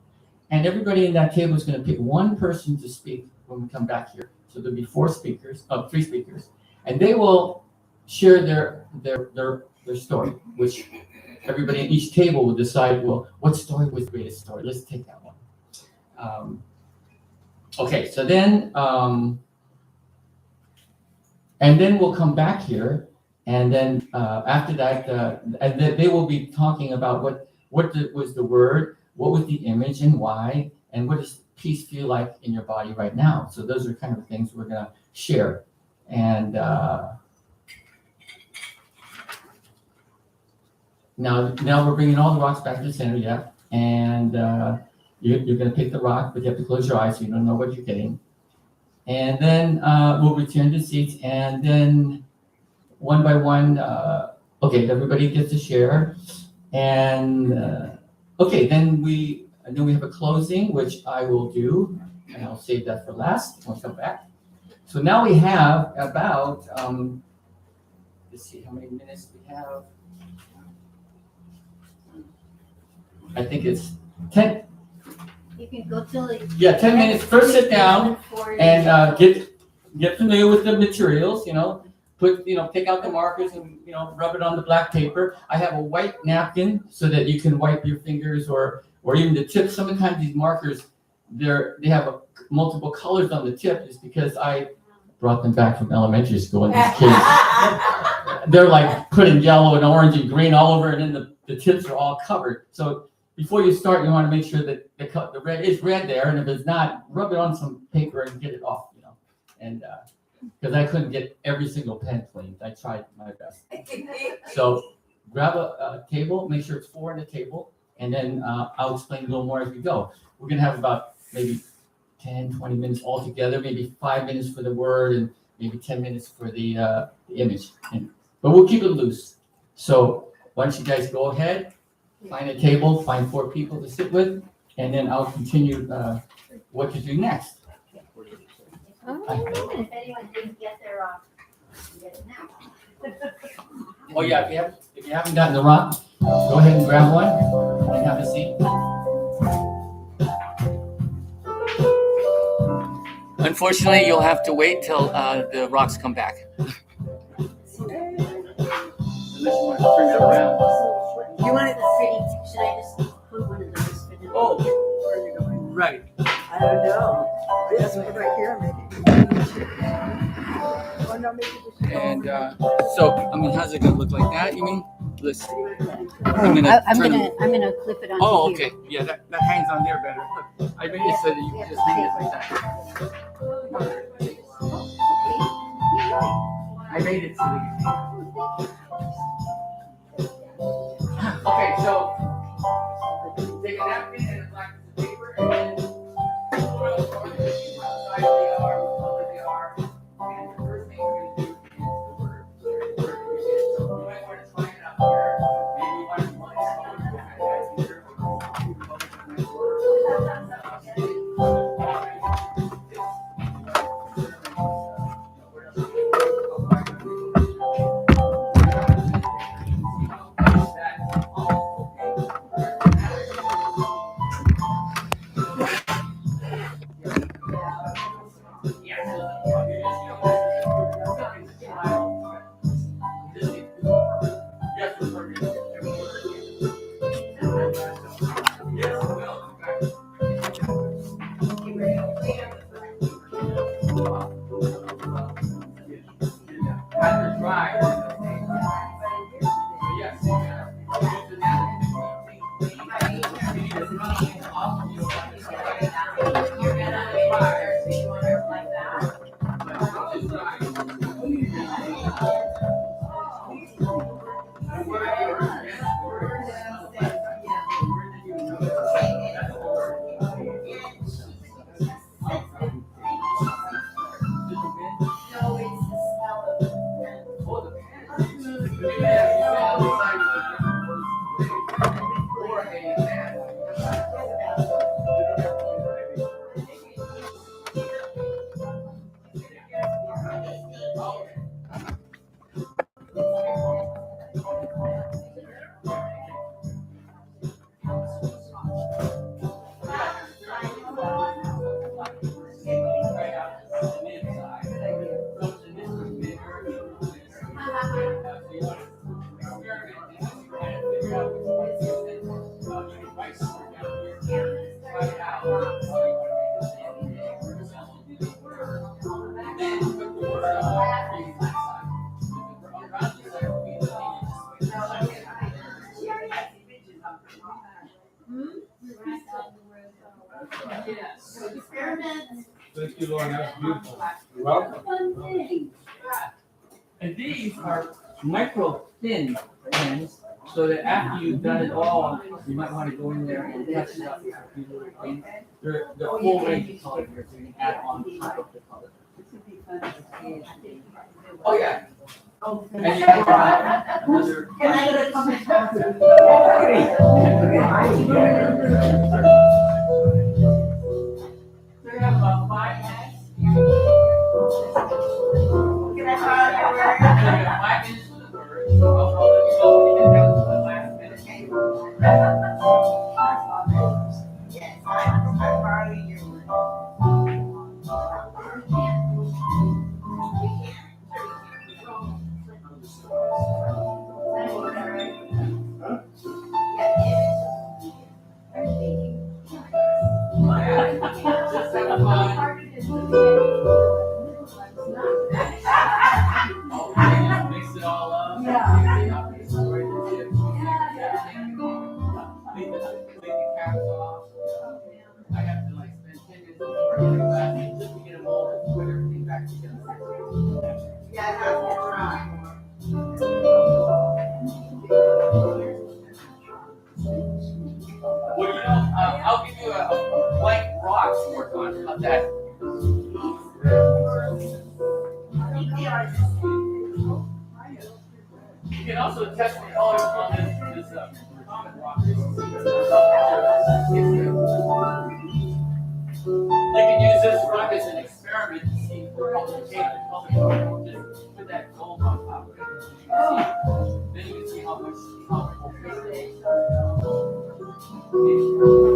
And everybody in that table is going to pick one person to speak when we come back here. So there'll be 3 speakers, and they will share their story, which everybody at each table will decide, well, what story was the greatest story? Let's take that one. Okay, so then, and then we'll come back here, and then after that, and then they will be talking about what was the word, what was the image, and why, and what does peace feel like in your body right now. So those are kind of things we're going to share. And now we're bringing all the rocks back to the center, yeah. And you're going to pick the rock, but you have to close your eyes so you don't know what you're getting. And then we'll return to seats, and then one by one, okay, everybody gets to share. And okay, then we have a closing, which I will do, and I'll save that for last when we come back. So now we have about, let's see how many minutes we have. I think it's 10. You can go till it. 10 minutes. First sit down and get familiar with the materials, take out the markers and, rub it on the black paper. I have a white napkin so that you can wipe your fingers or even the tip. Sometimes these markers, they have multiple colors on the tip, is because I brought them back from elementary school, and these kids, they're like putting yellow and orange and green all over, and then the tips are all covered. So before you start, you want to make sure that the red is red there, and if it's not, rub it on some paper and get it off, And because I couldn't get every single pen cleaned. I tried my best. So grab a table, make sure it's 4 on the table, and then I'll explain a little more as we go. We're gonna have about maybe 10, 20 minutes altogether, maybe 5 minutes for the word and maybe 10 minutes for the image. But we'll keep it loose. So why don't you guys go ahead, find a table, find 4 people to sit with, and then I'll continue what to do next. If anyone didn't get their rock, you get it now. Oh yeah, if you haven't gotten the rock, go ahead and grab one and have a seat. Unfortunately, you'll have to wait till the rocks come back. You want it pretty? Should I just put one of those for the? Oh. Where are you going? Right. I don't know. Just put it right here, maybe. Oh, no, maybe we should go And over so, I mean, how's it gonna look like that? You mean? Listen, I'm turn gonna clip it onto Oh, here. okay. Yeah, that hangs on there better. Look, I made it so that you can just hang it like that. I made it so that you can. Okay, so take a napkin and a black piece of paper and then outside they are, color they are, and the first thing we're gonna do is the word. So you might want to try it out here. Maybe you want to go ahead here. Thank you, Lauren. That's beautiful. You're welcome. And these are micro thin pens, so that after you've done it all, you might want to go in there and touch it up with a few little things. They're the full range of color here, so you can add on top of the color. Oh, yeah. And you have another. Can I get a comment? We have about 5 minutes. Can I borrow your word? We have 5 minutes for the word, so I'll let you go. We can go to the last minute. Yes, I'm borrowing your word. Just have fun. Mix it all talk some more on about that. You can also test the colors on this common rock. You can use this rock as an experiment to see how to change the color. Just put that gold on top of it. Then you can see how much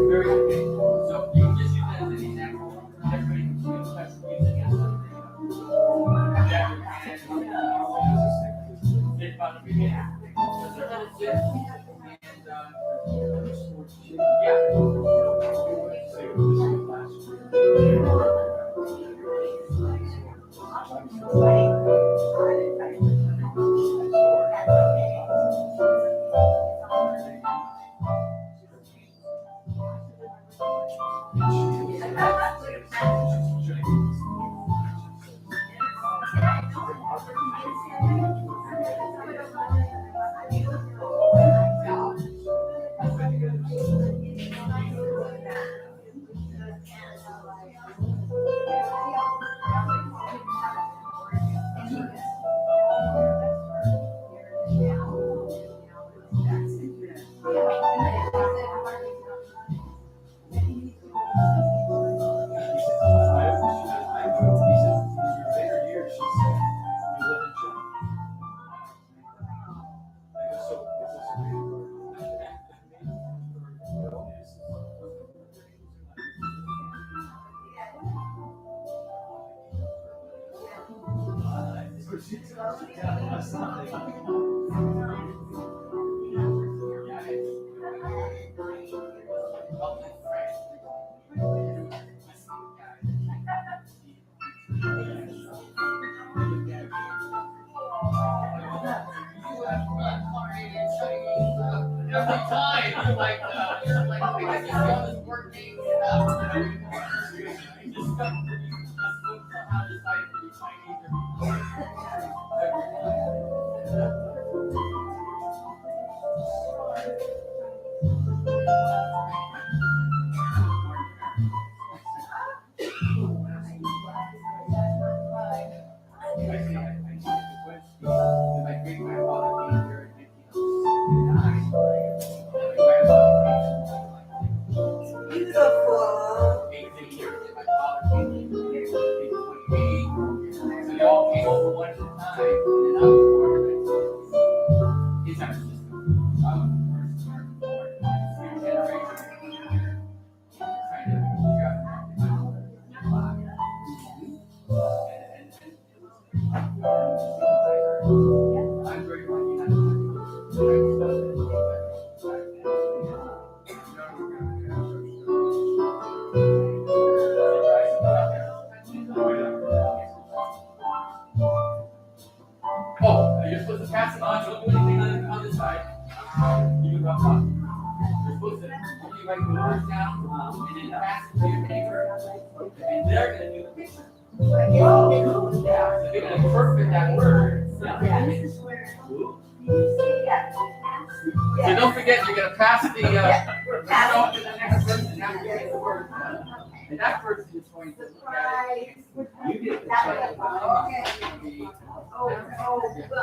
very okay. So you can just use that as an example. Everybody can test using it. Think about it again. Every time you're like, I guess you feel this working stuff. You just got to how to decide to be Chinese or my great grandfather came here in 1909. Beautiful. 18 years. My father came here in 1928. So they all came over one at a time. And then I was born in 1960. It's our system. I was the first American born. Three generations here. Trying to figure out I'm very lucky not to Oh, you're supposed to pass it on. Don't do anything on this side. You can drop off. You're supposed to only write the words down and then pass it to your neighbor. And they're going to do the picture. So they're going to perfect that word. So don't forget, you're going to pass the word off to the next person after you get the word. And that person is going to look at it. You get the check.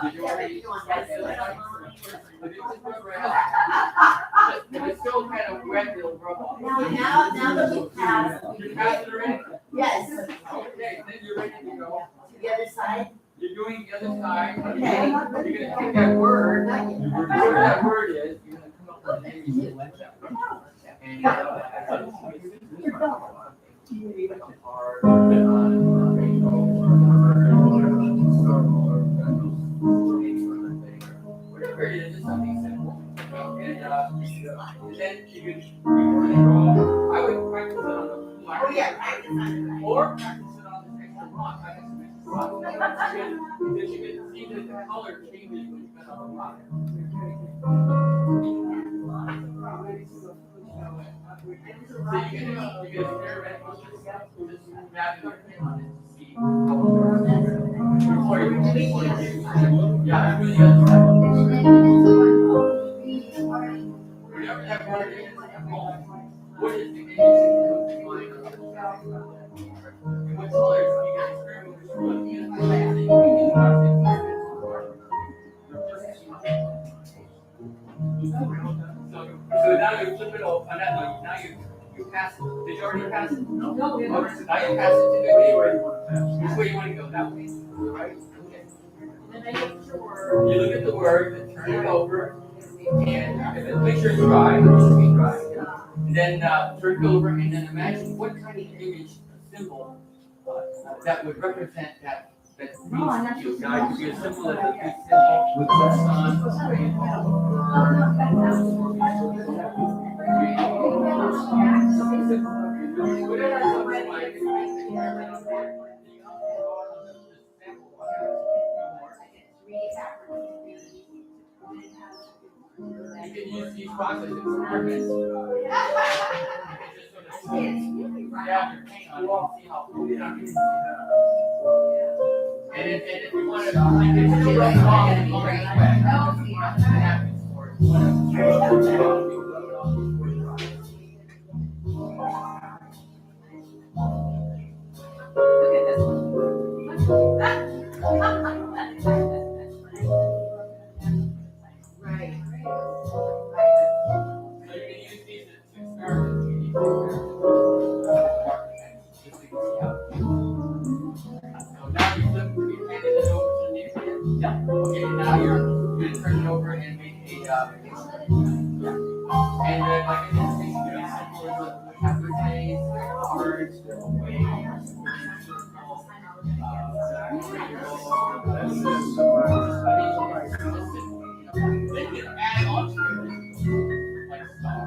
Did you already start the other side? But it's still kind of wet, it'll rub off. Now that we pass. You passed it already? Yes. Okay, then you're ready to go. The other side. You're doing the other side. Okay. You're going to take that word. Whatever that word is, you're going to come up with a name you select that word. And whatever it is, it's something simple. And then you could I would practice it on the flat. Oh, yeah, practice on it. Or practice it on this extra rock. Because you can see that the color changes when you put on the rock. So you can experiment with this. Just grab your pen on it to see how it works. Or you can yeah, really whatever that word is, what is the name? you already pass it? No. Now you pass it to me. Which way you want to go? That way. Right? Okay. You look at the word, turn it over, and make sure it's dry. And then turn it over, and then imagine what kind of image, symbol, that would represent that means to you. Now, it could be as simple as a big symbol with the You can use these process experiments. Dab your paint on it and see how productive. And if you want to, like, if it's really long and wet, napkins for it. Look at this one. Right. So you can use these to experiment. Just to see how. So now you handed it over to me. Yeah. Okay, now you're going to turn it over and make a and then like in this case, you can simple as a happy face, words, waves, they can add on to it, like star.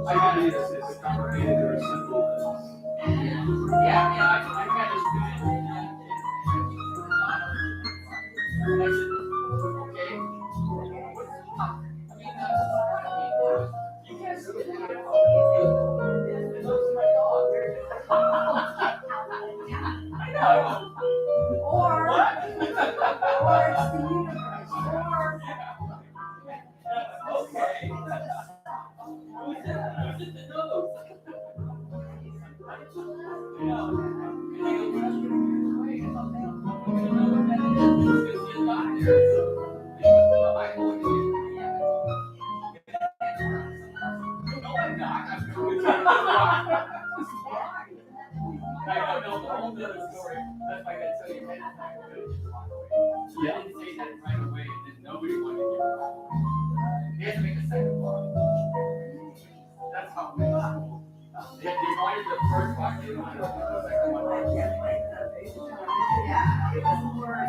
I got it. It's complicated or simple. Yeah, I got it. Okay. You can't see it. It looks like my dog. I know. Or What? it's the universe. Okay. Who's it that knows? Yeah. Didn't say that right away, and then nobody wanted to give it. They had to make a second one. That's how we got. They wanted the first one, they wanted the second one. Yeah, it was more.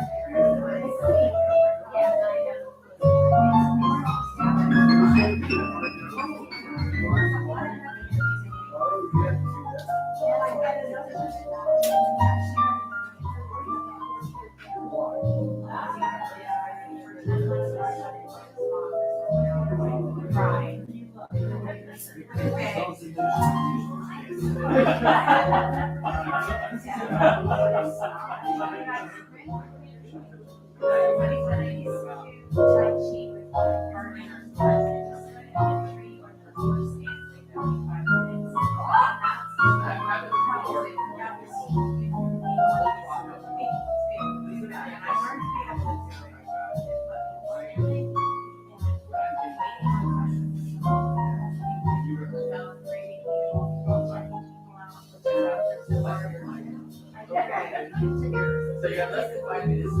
So you have less than 5 minutes to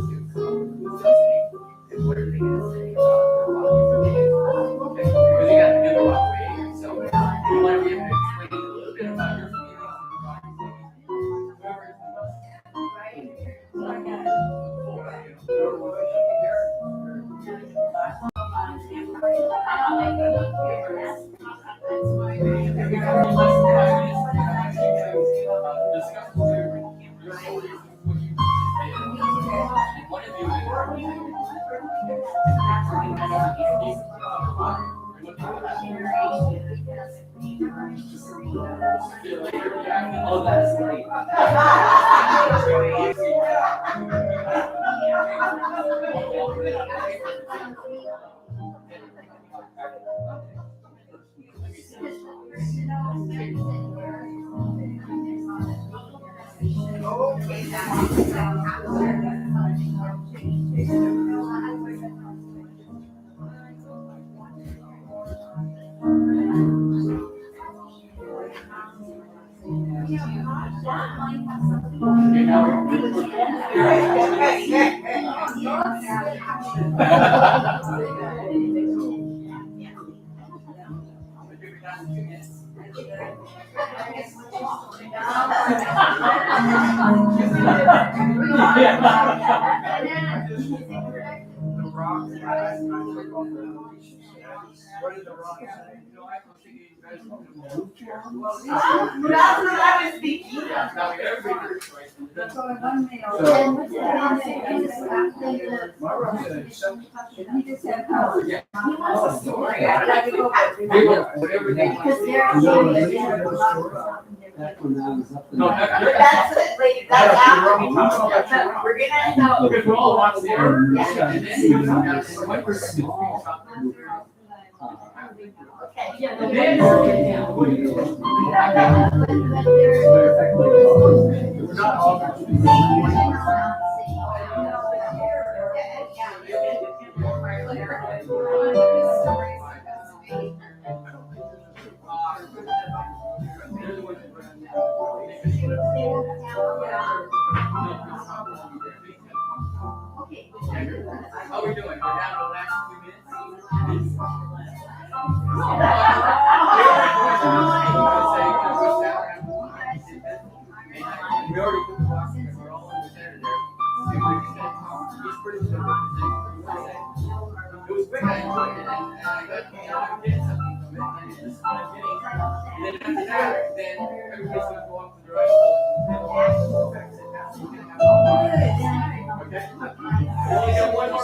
and what are they going to say about okay, because you got to do the walkway. So you want to be able to explain a little bit about your feelings and Oh, that's great. That's what I was thinking. That's what I wanted to know. He just said, oh, he wants a story. I'd like to go back. Because Back when I was up in. that's it, like, that's after we talk about that. We're gonna know. Because we're all watching the air. How are we doing? We're down to the last 2 minutes. We already put the box in, we're all in the center there. He's pretty good. It was quick, I enjoyed it, and I did something from it, and this is what I'm getting. And then after that, then everybody's gonna go off to the right. Okay? We only got one more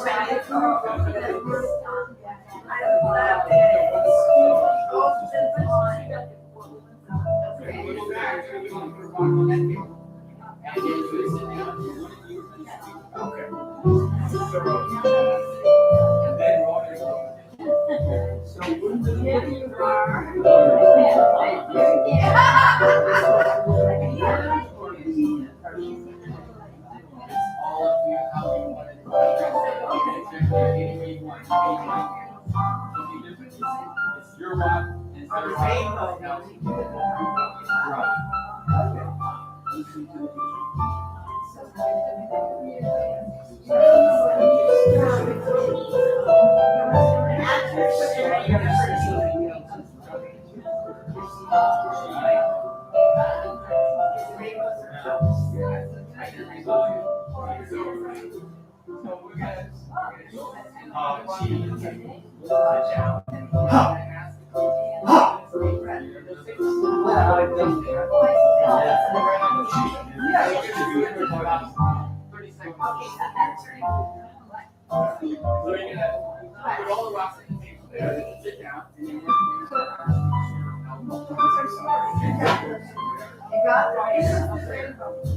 It's your rock, and it's their rainbow.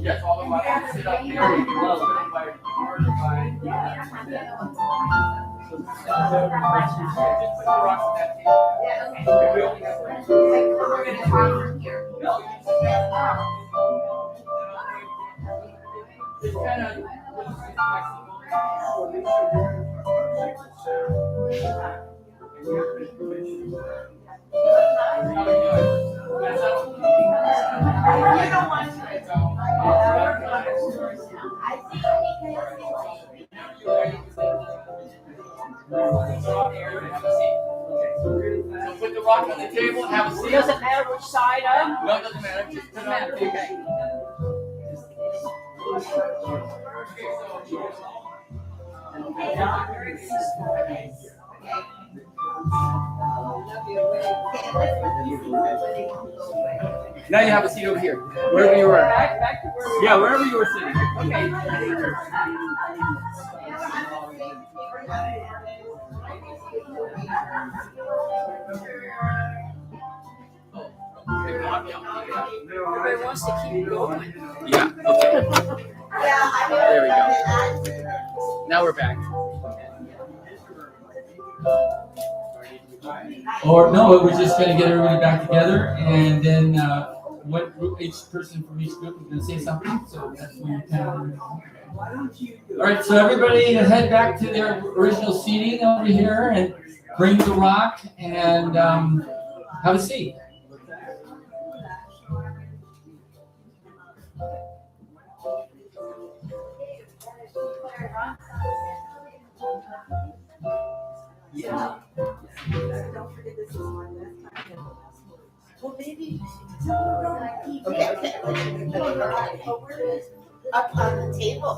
Yes, all the way. Sit up here. Just put the rocks on that table. Yeah, okay. We only have one. We're gonna try from here. No, it's kind of You don't want to. So put the rock on the table and have a seat. Does it matter which side of? No, it doesn't matter. Just put it on the table. Now you have a seat over here, wherever you were. Yeah, wherever you were sitting. Okay. Everybody wants to keep going. Yeah, okay. There we go. Now we're back. Or no, we're just going to get everybody back together, and then what group, each person from each group is going to say something. So that's when you kind of. All right, so everybody head back to their original seating over here, and bring the rock and have a seat. Yeah. Well, maybe. Okay. Up on the table.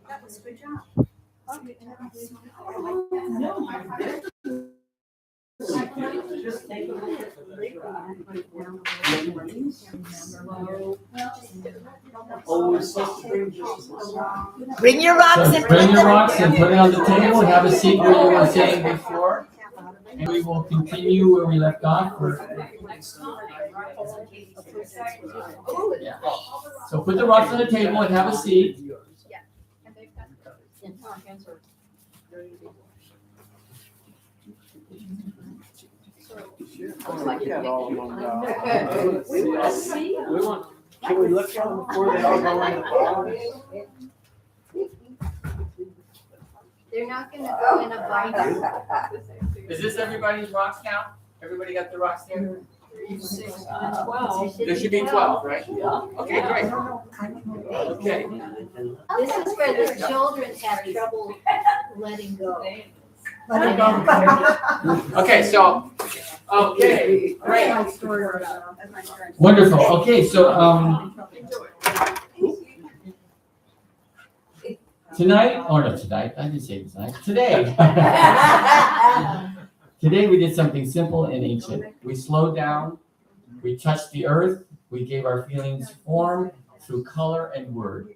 That was a good job. Bring your rocks So bring your rocks and put it on the table. Have a seat where you were sitting before, and we will continue where we left off. Yeah. So put the rocks on the table and have a seat. Can we look at them before they all go in the box? They're not gonna go in a binder. Is this everybody's rocks count? Everybody got the rocks there? 6 and 12. There should be 12, right? Okay, great. Okay. This is where the children have trouble letting go. Okay, so, okay, great. Wonderful. Okay, so, tonight, or not tonight, I didn't say tonight, today. Today we did something simple and ancient. We slowed down, we touched the earth, we gave our feelings form through color and word.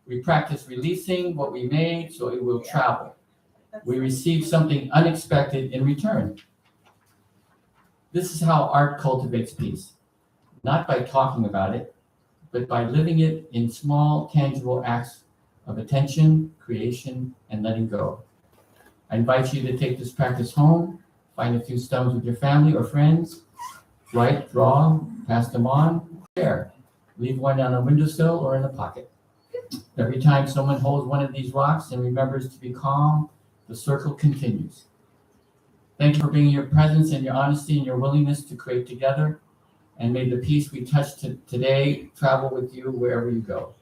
We practiced releasing what we made so it will travel. We received something unexpected in return. This is how art cultivates peace. Not by talking about it, but by living it in small, tangible acts of attention, creation, and letting go. I invite you to take this practice home, find a few stones with your family or friends, write, draw, pass them on, share. Leave one on a windowsill or in a pocket. Every time someone holds one of these rocks and remembers to be calm, the circle continues. Thank you for bringing your presence and your honesty and your willingness to create together. And may the peace we touch today travel with you wherever you go.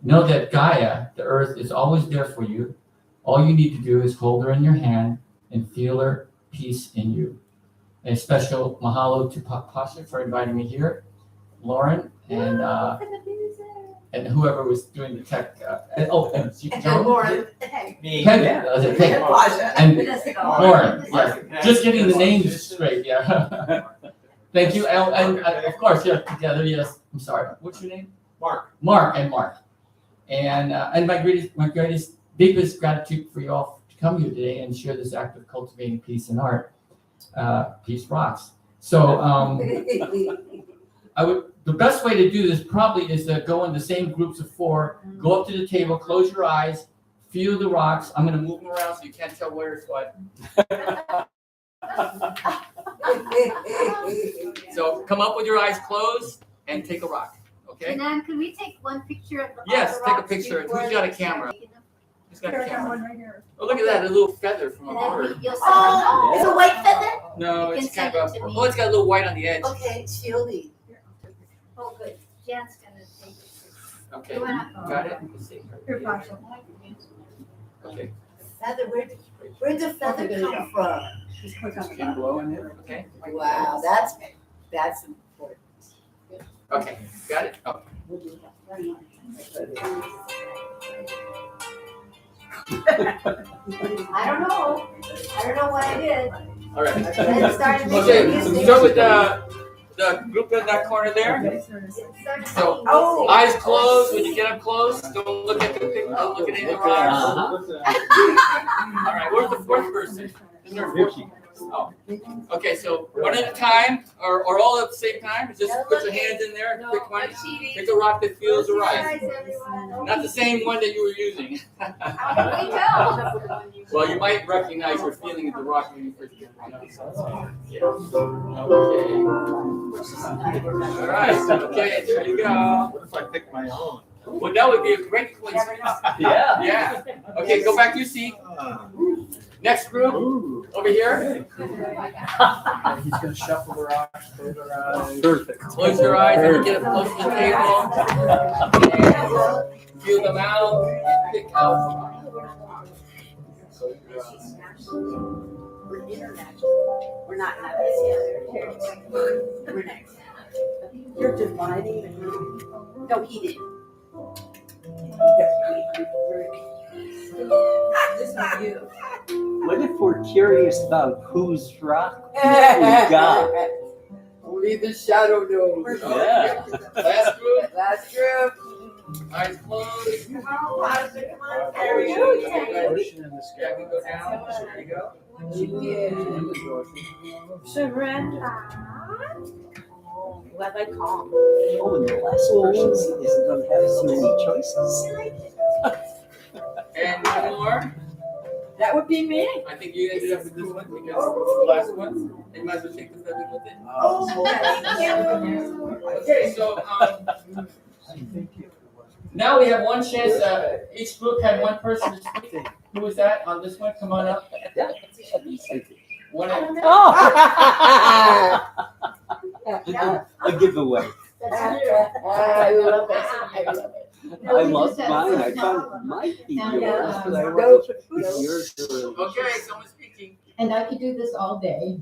Know that Gaia, the earth, is always there for you. All you need to do is hold her in your hand and feel her peace in you. A special mahalo to Pasha for inviting me here, Lauren, and whoever was doing the tech. And Joan. Lauren. Me. Peg, was it Peg? And Lauren, yes. Just getting the names straight, yeah. Thank you, and of course, yeah, together, yes. I'm sorry, what's your name? Mark. Mark. And my greatest, deepest gratitude for you all to come here today and share this act of cultivating peace and art. Peace rocks. So the best way to do this probably is to go in the same groups of 4, go up to the table, close your eyes, feel the rocks. I'm going to move them around so you can't tell where it's what. So come up with your eyes closed and take a rock, okay? JinAn, could we take one picture of the Yes, the take a rocks picture. before Who's got a we start camera? taking them? Who's got a camera? Oh, look at that, a little feather from a And then bird. you'll send Oh, it's a white feather? No, You it's can kind of send it to a, me. oh, it's got a little white on the edge. Okay, shieldy. Oh, good. Jan's gonna take it. Okay, You wanna- got it? Let's see. Okay. Feather, where'd the feather come from? Can blow in it, okay? Wow, that's important. Okay, got it? Oh. I don't know. I don't know what I did. All right. It started making Okay, music. start with the group in that corner there. It started So, making music. eyes closed. When you get up close, don't look at the picture. Don't look at any of the rocks. All right. Where's the fourth person? Is there a fourth? Oh. Okay. So one at a time, or all at the same time. Just put your hands in there. Pick one. Pick a rock that feels right. Not the same one that you were using. How can we tell? Well, you might recognize your feeling of the rock when you first get one up. Yeah. Okay. All right. Okay. There you go. What if I pick my own? Well, that would be a great coincidence. Yeah. Yeah. Okay. Go back to your seat. Next group. Over here. He's gonna shuffle the rocks, close our eyes. Perfect. Close your eyes and get up close to the table. And feel them out. And pick out. We're international. We're not next. We're next. You're dividing the group. No, he didn't. This is you. What if we're curious about whose rock we got? Only the shadow knows. Yeah. Last group. Last group. Eyes closed. Come on, Pastor. Come on. There we go. Ocean in the Yeah, sky. we go down. There you go. Surrender. What I call. Oh, and the last person isn't going to have so many choices. And one more. That would be me. I think you ended up with this one because it's the last one. You might as well take the feather with it. Okay, so now we have one chance. Each group had one person to speak. Who was that on this one? Come on up. One. A giveaway. I love it. I love it. No, I we lost just had mine. I some thought it might be And, yours, but I no, wasn't sure if yours or Okay, someone's speaking. And I could do this all day.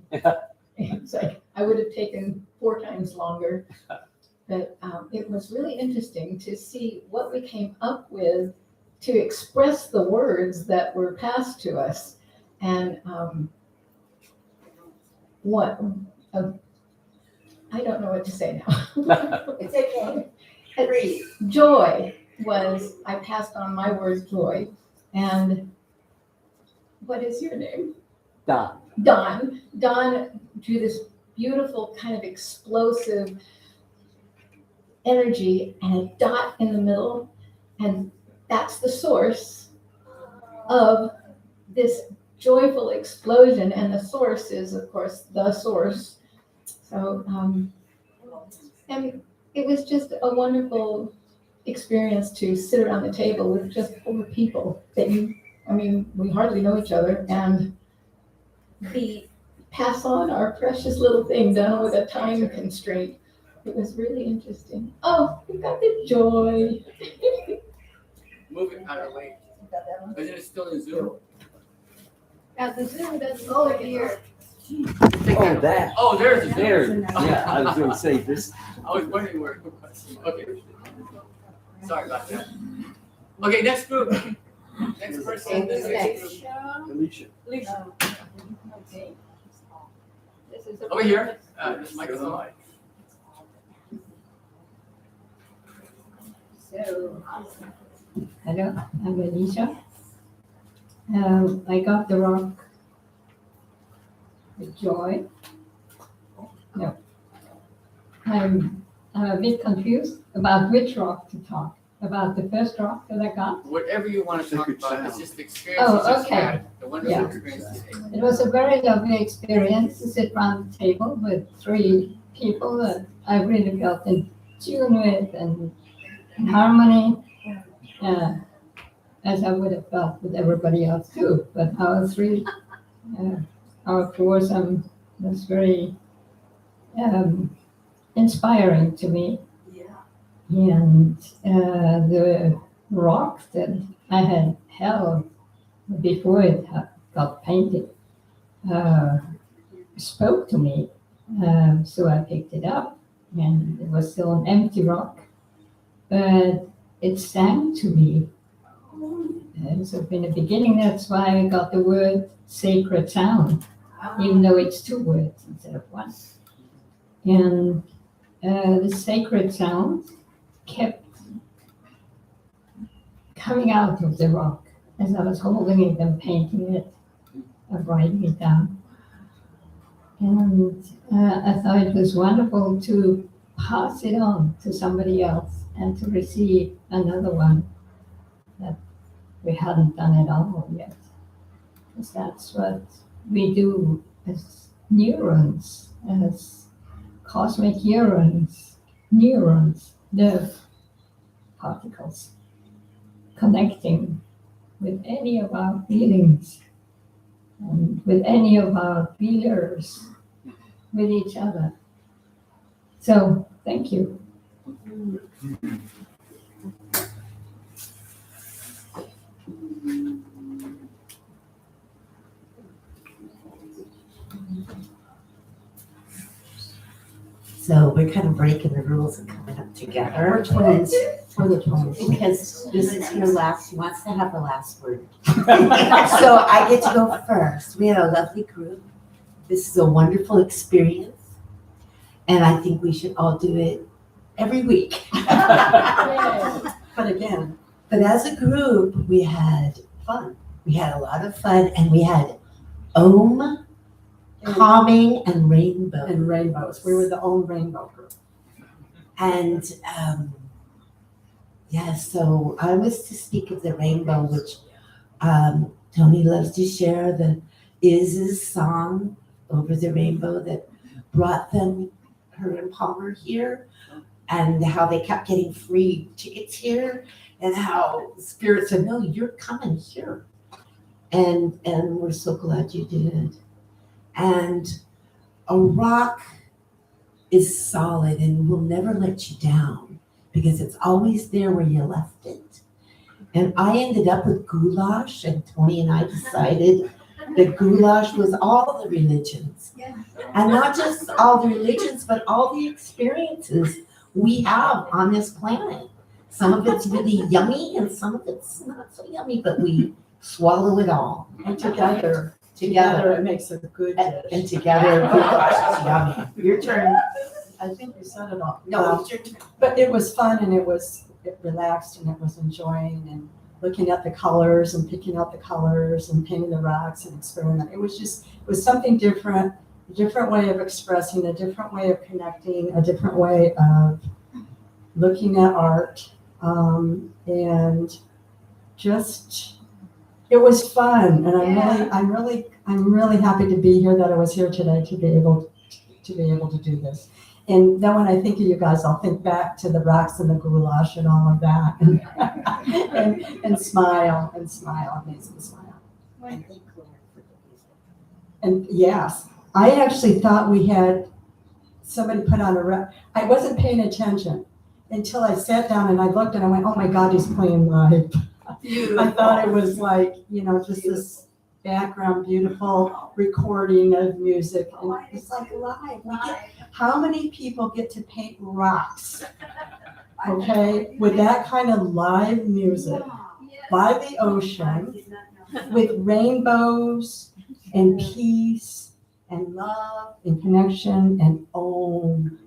It's like, I would have taken 4 times longer. But it was really interesting to see what we came up with to express the words that were passed to us. And I don't know what to say now. It's okay. Joy was, I passed on my words, joy. And what is your name? Don. Don. Don drew this beautiful kind of explosive energy and a dot in the middle. And that's the source of this joyful explosion. And the source is, of course, the source. So, and it was just a wonderful experience to sit around the table with just 4 people that we hardly know each other, and pass on our precious little thing done with a time constraint. It was really interesting. Oh, we got the joy. Move it out of the way. Isn't it still in Zoom? At the Zoom, that's over here. Oh, that. Oh, there's the There. Zoom. Yeah, I was going to say this. I was wondering where it was. Okay. Sorry about that. Okay, next group. Next person. This next group. Alicia. Okay. This is Over here. This microphone. So, Hello, I'm Alicia. I got the rock with joy. No. I'm a bit confused about which rock to talk. About the first rock that I got. Whatever you want to talk Good about, it's sound. just the experience you Oh, just okay. had. The wonderful Yeah. experience today. It was a very lovely experience to sit around the table with 3 people that I really felt in tune with and in harmony, as I would have felt with everybody else too. But our 3, our foursome was very inspiring to me. And the rock that I had held before it got painted spoke to me. So I picked it up, and it was still an empty rock. But it sang to me. And so in the beginning, that's why I got the word sacred sound, even though it's 2 words instead of 1. And the sacred sound kept coming out of the rock as I was holding it and painting it and writing it down. And I thought it was wonderful to pass it on to somebody else and to receive another one that we hadn't done at all yet. Because that's what we do as neurons, as cosmic neurons, nerve particles, connecting with any of our feelings and with any of our feelers, with each other. So, thank you. So we're kind of breaking the rules and coming up together. We're twins. We're the twins. Because this is your last, she wants to have the last word. So I get to go first. We had a lovely group. This is a wonderful experience. And I think we should all do it every week. But again, But as a group, we had fun. We had a lot of fun, and we had Om, calming, and rainbow. and rainbows. We were the own rainbow group. And yeah, so I was to speak of the rainbow, which Tony loves to share, the Iz's song over the rainbow that brought them, her and Palmer here, and how they kept getting free tickets here, and how Spirit said, no, you're coming here. And we're so glad you did. And a rock is solid and will never let you down because it's always there where you left it. And I ended up with goulash, and Tony and I decided that goulash was all the religions. And not just all the religions, but all the experiences we have on this planet. Some of it's really yummy and some of it's not so yummy, but we swallow it all. And together it makes a good dish. And together, goulash is yummy. Your turn. I think you said it all. No, it's your turn. But it was fun and it relaxed and it was enjoying and looking at the colors and picking out the colors and painting the rocks and experimenting. It was something different, a different way of expressing, a different way of connecting, a different way of looking at art. And just, it was fun. And I'm really happy to be here, that I was here today to be able to do this. And then when I think of you guys, I'll think back to the rocks and the goulash and all of that, and smile, amazing smile. And yes, I actually thought we had somebody put on I wasn't paying attention until I sat down and I looked and I went, oh my God, he's playing live. I thought it was like, just this background, beautiful recording of music. And it's like live. How many people get to paint rocks, okay, with that kind of live music by the ocean, with rainbows and peace and love and connection and Om.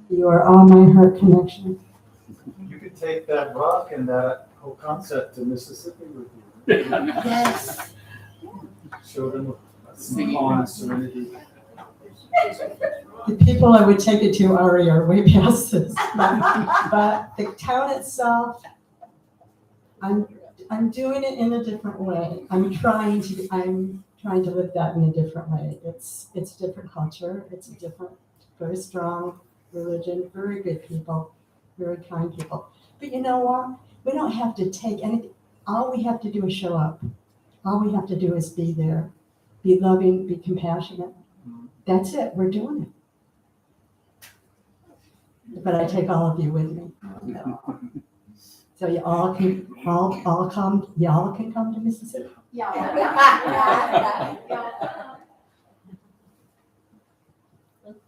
You are all my heart connection. You could take that rock and that whole concept to Mississippi with you. Yes. Show them a calm, serenity. The people I would take it to already are way past this. But the town itself, I'm doing it in a different way. I'm trying to live that in a different way. It's a different culture. It's a different, very strong religion, very good people, very kind people. But you know what? We don't have to take anything. All we have to do is show up. All we have to do is be there, be loving, be compassionate. That's it. We're doing it. but I take all of you with me. So you all can, all come, y'all can come to Mississippi.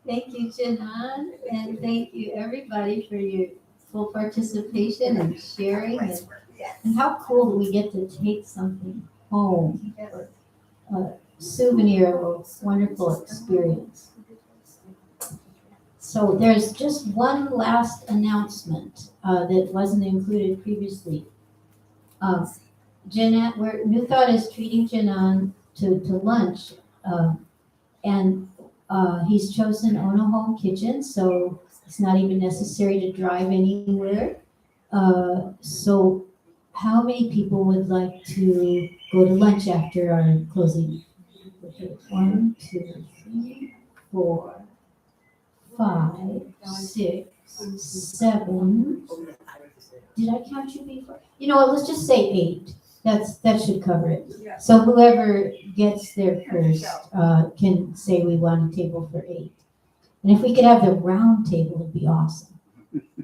Thank you, JinAn, and thank you, everybody, for your full participation and sharing. And how cool that we get to take something home, a souvenir of a wonderful experience. So there's just one last announcement that wasn't included previously. JinAn, New Thought is treating JinAn to lunch, and he's chosen Ono Home Kitchen, so it's not even necessary to drive anywhere. So how many people would like to go to lunch after our closing? Okay, 1, 2, 3, 4, 5, 6, 7. Did I count you before? You know what, let's just say 8. That should cover it. So whoever gets there first can say we want a table for 8. And if we could have the round table, it'd be awesome.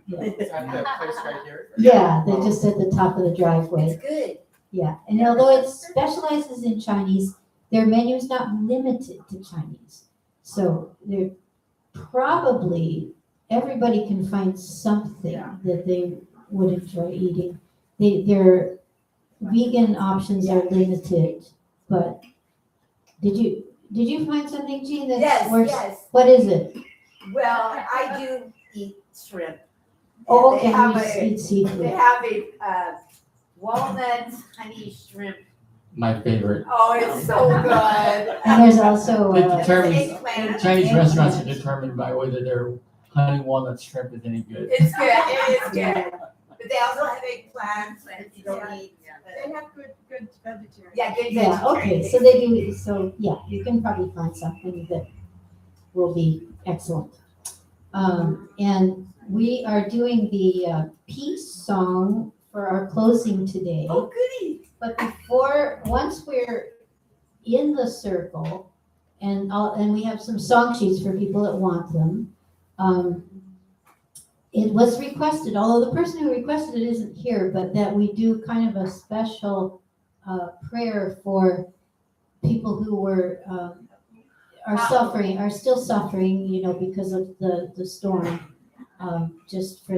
Yeah, Is that the place right here? yeah, they're just at the top of the driveway. It's good. Yeah, and although it specializes in Chinese, their menu is not limited to Chinese. So they're probably, everybody can find something that they would enjoy eating. Their vegan options are limited, but did you find something, Jean, that Yes, works? yes. What is it? Well, I do eat shrimp. Oh, And okay, they have you eat They seafood. have a walnut honey shrimp. My favorite. Oh, it's so good. And there's also, It determines, Eggplant. Chinese restaurants are determined by whether their honey walnut shrimp is any good. It's good, it is good. But they also have eggplants and you don't eat. They have good vegetarian. Yeah, good yeah, vegetarian. okay, so they do, so yeah, you can probably find something that will be excellent. And we are doing the peace song for our closing today. Oh, goody. But once we're in the circle, and we have some song sheets for people that want them, it was requested, although the person who requested it isn't here, but that we do kind of a special prayer for people who are still suffering, because of the storm. Just for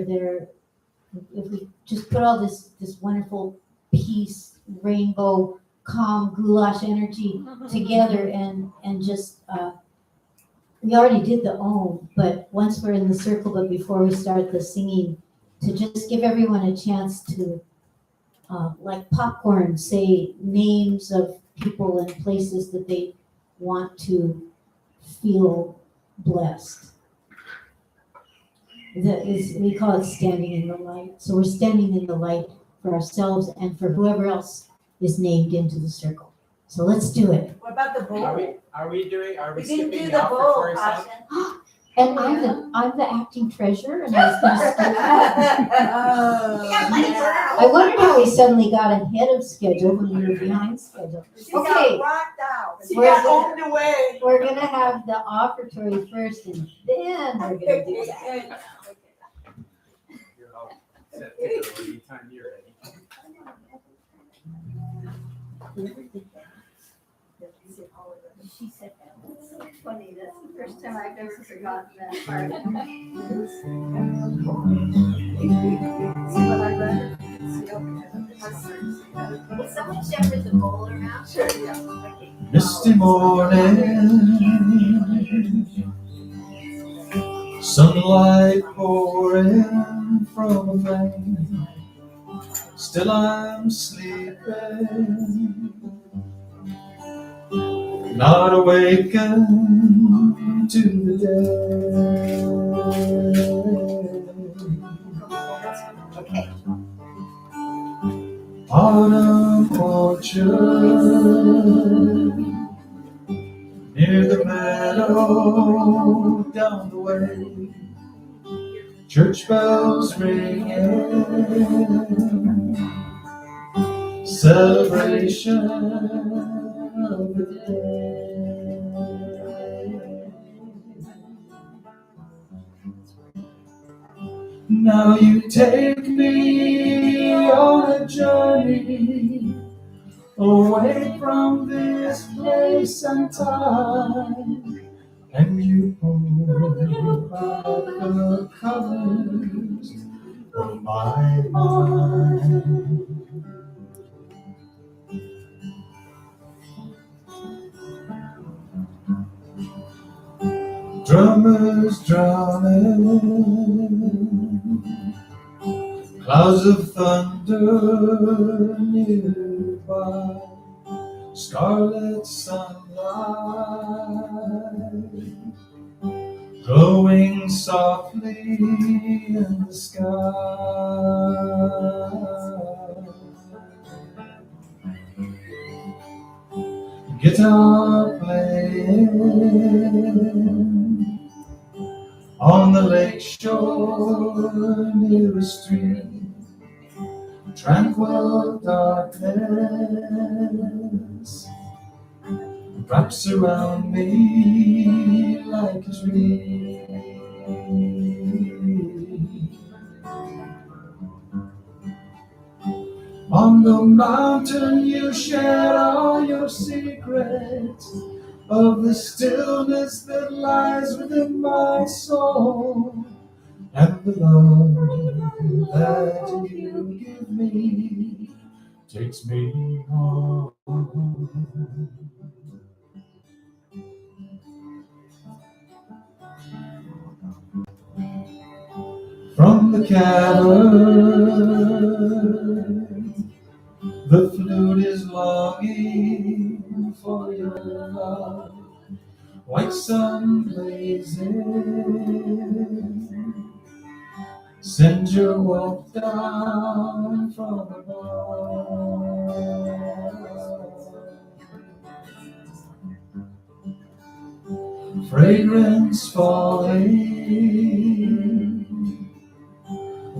if we just put all this wonderful peace, rainbow, calm, goulash energy together and just, we already did the Om, but once we're in the circle, but before we start the singing, to just give everyone a chance to, like popcorn, say names of people and places that they want to feel blessed. We call it standing in the light. So we're standing in the light for ourselves and for whoever else is named into the circle. So let's do it. What about the bowl? Are we We can skipping do the the bowl, offertory song? Ashen. And I'm the acting treasurer, and I was going to skip. I wondered how we suddenly got ahead of schedule when we were behind schedule. She Okay. got rocked out. She We're got gonna- owned away. We're gonna have the offertory first, and then we're gonna do that. You're all set to go anytime you're ready. She said that was so funny. That's the first time I've ever forgotten that part. See what I read? Will someone shepherd the bowl around? Sure, yeah. Okay. Misty morning, sunlight pouring from a flame. Still I'm sleeping, not awakened to the day. Okay. Autumn orchard near the meadow down the way, church bells ringing, celebration of the day. Now you take me on a journey away from this place and time, and you pull back the covers of my mind. Drummers drumming, clouds of thunder nearby, scarlet sunlight glowing softly in the sky. Guitar playing on the lake shore near a stream, tranquil darkness wraps around me like a dream. On the mountain you share all your secrets of the stillness that lies within my soul, and the love that you give me takes me home. From the cavern, the flute is longing for your love, white sun blazing. Send your walk down from above. Fragrance falling,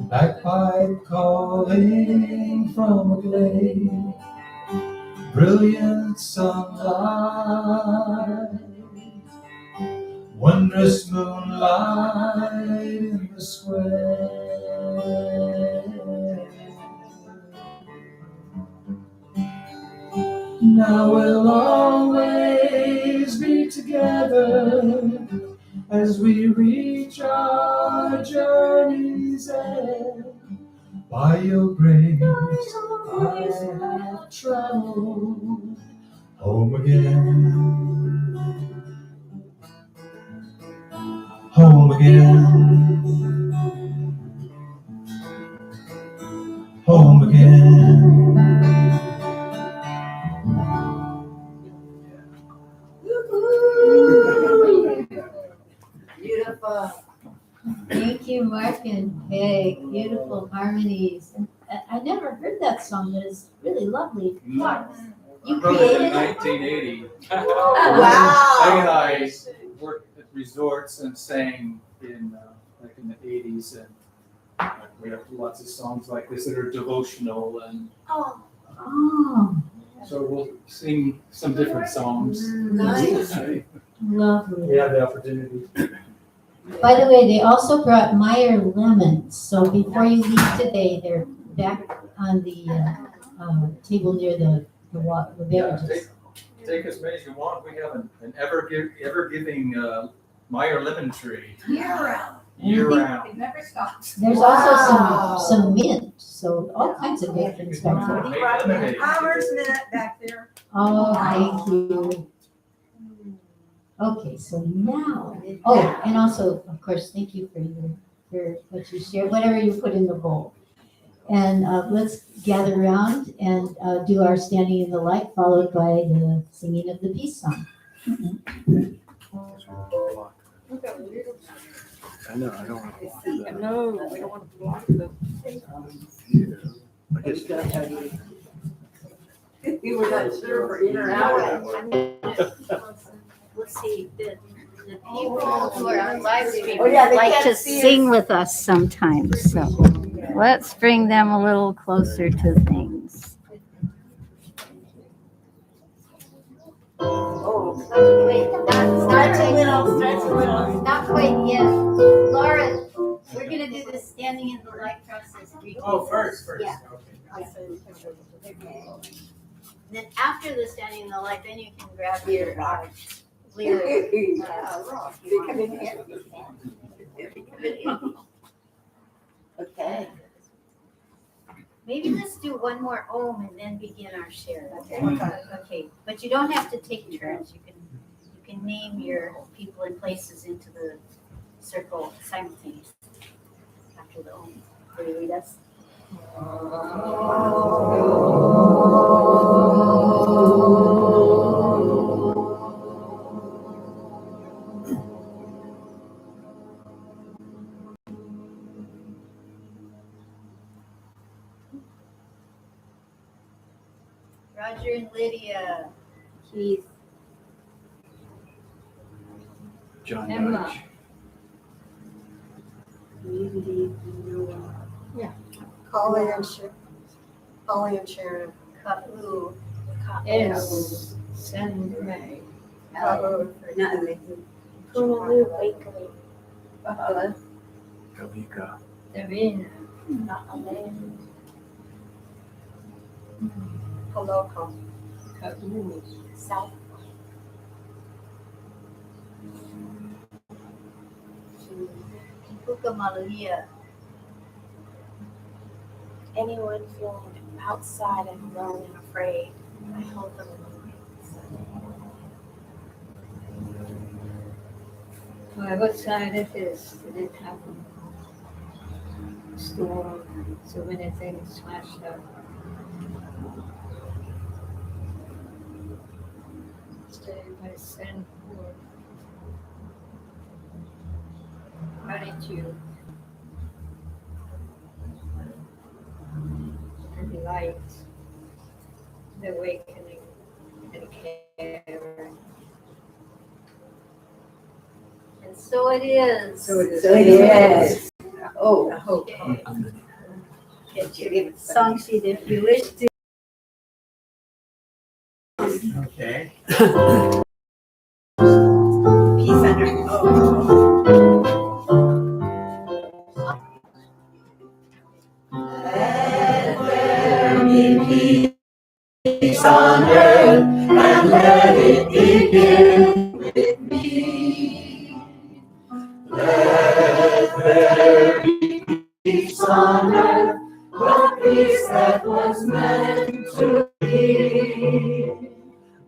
bagpipe calling from a glade, brilliant sunlight, wondrous moonlight in the square. Now we'll always be together as we reach our journey's end. By your grace, I have traveled home again. Home again. Home again. Beautiful. Thank you, Mark and Peg. Beautiful harmonies. And I never heard that song, but it's really lovely. You I wrote it created in it? 1980. Wow. Peg and I worked at resorts and sang in like in the 80s, and we have lots of songs like this that are devotional, and Oh. so we'll sing some different songs. Nice. Lovely. We have the opportunity. By the way, they also brought Meyer lemons. So before you leave today, they're back on the table near the beverages. Take as many as you want. We have an ever-giving Meyer lemon tree. Year round. Year round. It never stops. There's also some mint, so all kinds of good things back there. Make lemonade. Hours minute back there. Oh, thank you. Okay, so now, and also, of course, thank you for what you shared, whatever you put in the bowl. And let's gather around and do our standing in the light, followed by the singing of the peace song. I know, I don't want to block that. No, we don't want to block them. You were not sure for in or out. Let's see, the people who are on live stream Oh, yeah, they like can't to see us. sing with us sometimes, so let's bring them a little closer to things. Oh. Wait, not quite yet. Laura, We're gonna do the standing in the light process. Oh, first. Yeah. Okay. Okay. Then after the standing in the light, then you can grab your lyric. Come in here. Okay. Maybe let's do one more Om and then begin our share. Okay, but you don't have to take turns. You can name your people and places into the circle simultaneously after the Om. Will you read us? Roger and Lydia. Keith. John Emma. Dodge. Holly and Sharon. Kapu. S. Sandray. Punaloo Bakery. Kavika. Davina. Koloko. Kabu. South. Pukamaluhia. Anyone feeling outside and alone and afraid, I hold them in my My what side it is, it didn't happen. Storm, so many things smashed up. Stay by send for gratitude and light, the awakening and care. And so it is. So it is. So it is. Oh, I hope. Get your song sheet if you wish to. Okay. Peace under. Let there be peace on earth, and let it begin with me. Let there be peace on earth, the peace that was meant to be.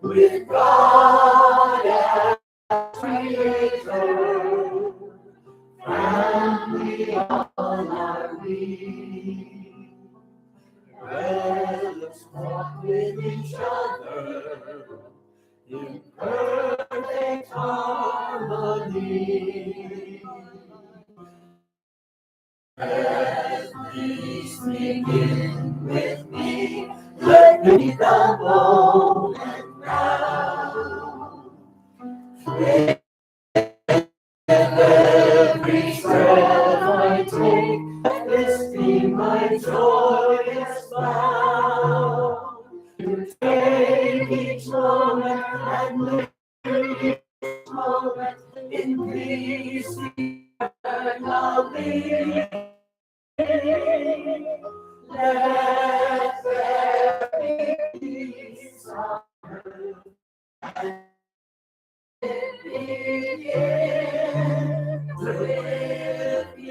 With God as Creator, family all are we. Let us walk with each other in perfect harmony. Let peace begin with me. Let me be the bold and proud. With every step I take, let this be my joyous vow. To take each moment and live each moment in peace eternally. Let there be peace on earth, and it begin with me.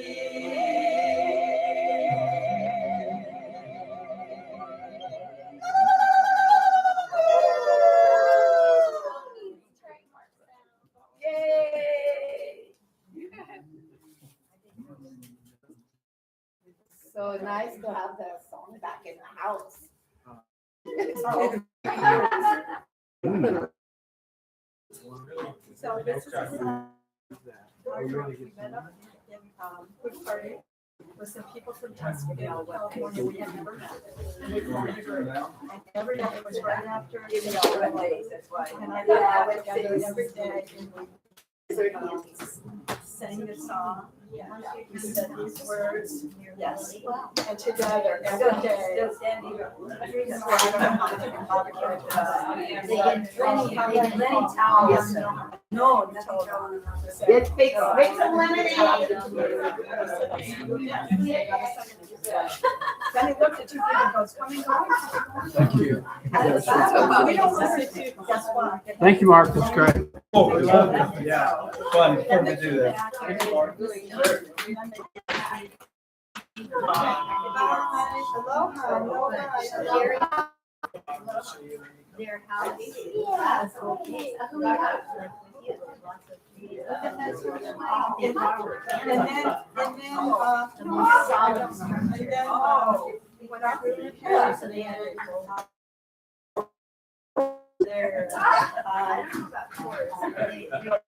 So nice to have the song back in the house. So this is we met up in Food Party with some people from Tuscaloosa, California. We had never met. And we formed a group. And every day it was right after. And I thought I went together every day. And we sang this song. We said these words. Yes. Wow. And together, every day. So I don't know how to communicate that. They didn't Lenny towels. No, you told them. Make some lemonade. Then he looked at you and goes, coming, going. Thank you. We don't listen to, guess what? Thank you, Mark. That's great. Oh, we love it. Yeah, fun to do that. Their house. Yeah. Okay.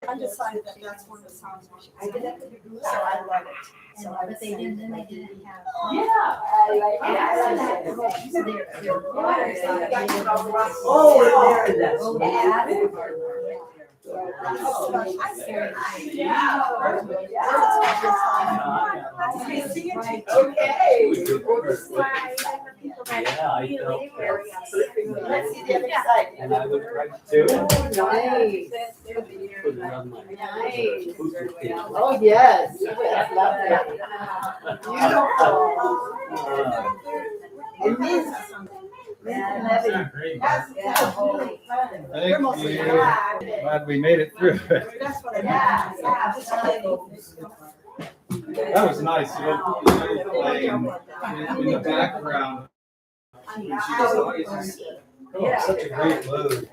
I decided that that's one of the songs we should sing. So I love it. So I But they didn't, then they didn't have. Yeah, I felt Let's see the other side. and I would write too. Nice. Put it on my Nice. booster thing. Oh, yes. I love that. It means. Thank you. Glad we made it through. That was nice. You know, playing in the background. Oh, such a great load.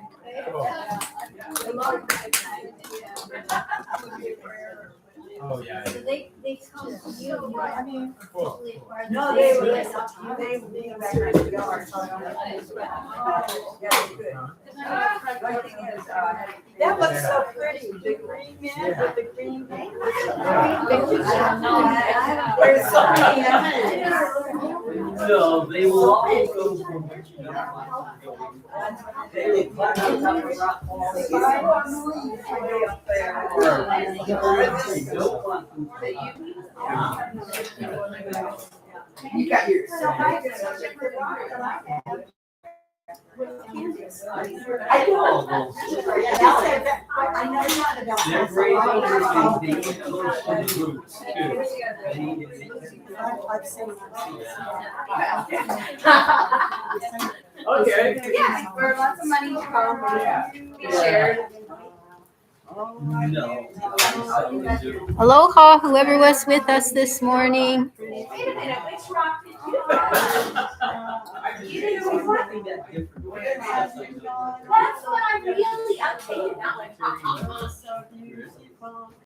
Oh, yeah. So they come to you, I mean. No, they were like, that looks so pretty, the green man with the green. There's so many. No, they will all go from. You got yours. I know. They're great because they get close to the roots too. They need to make Okay. Yeah, for lots of money to be shared. No. Aloha, whoever was with us this morning. Wait a minute, which rock did you? You know, something that different. That's what I'm really, I'm taking that one.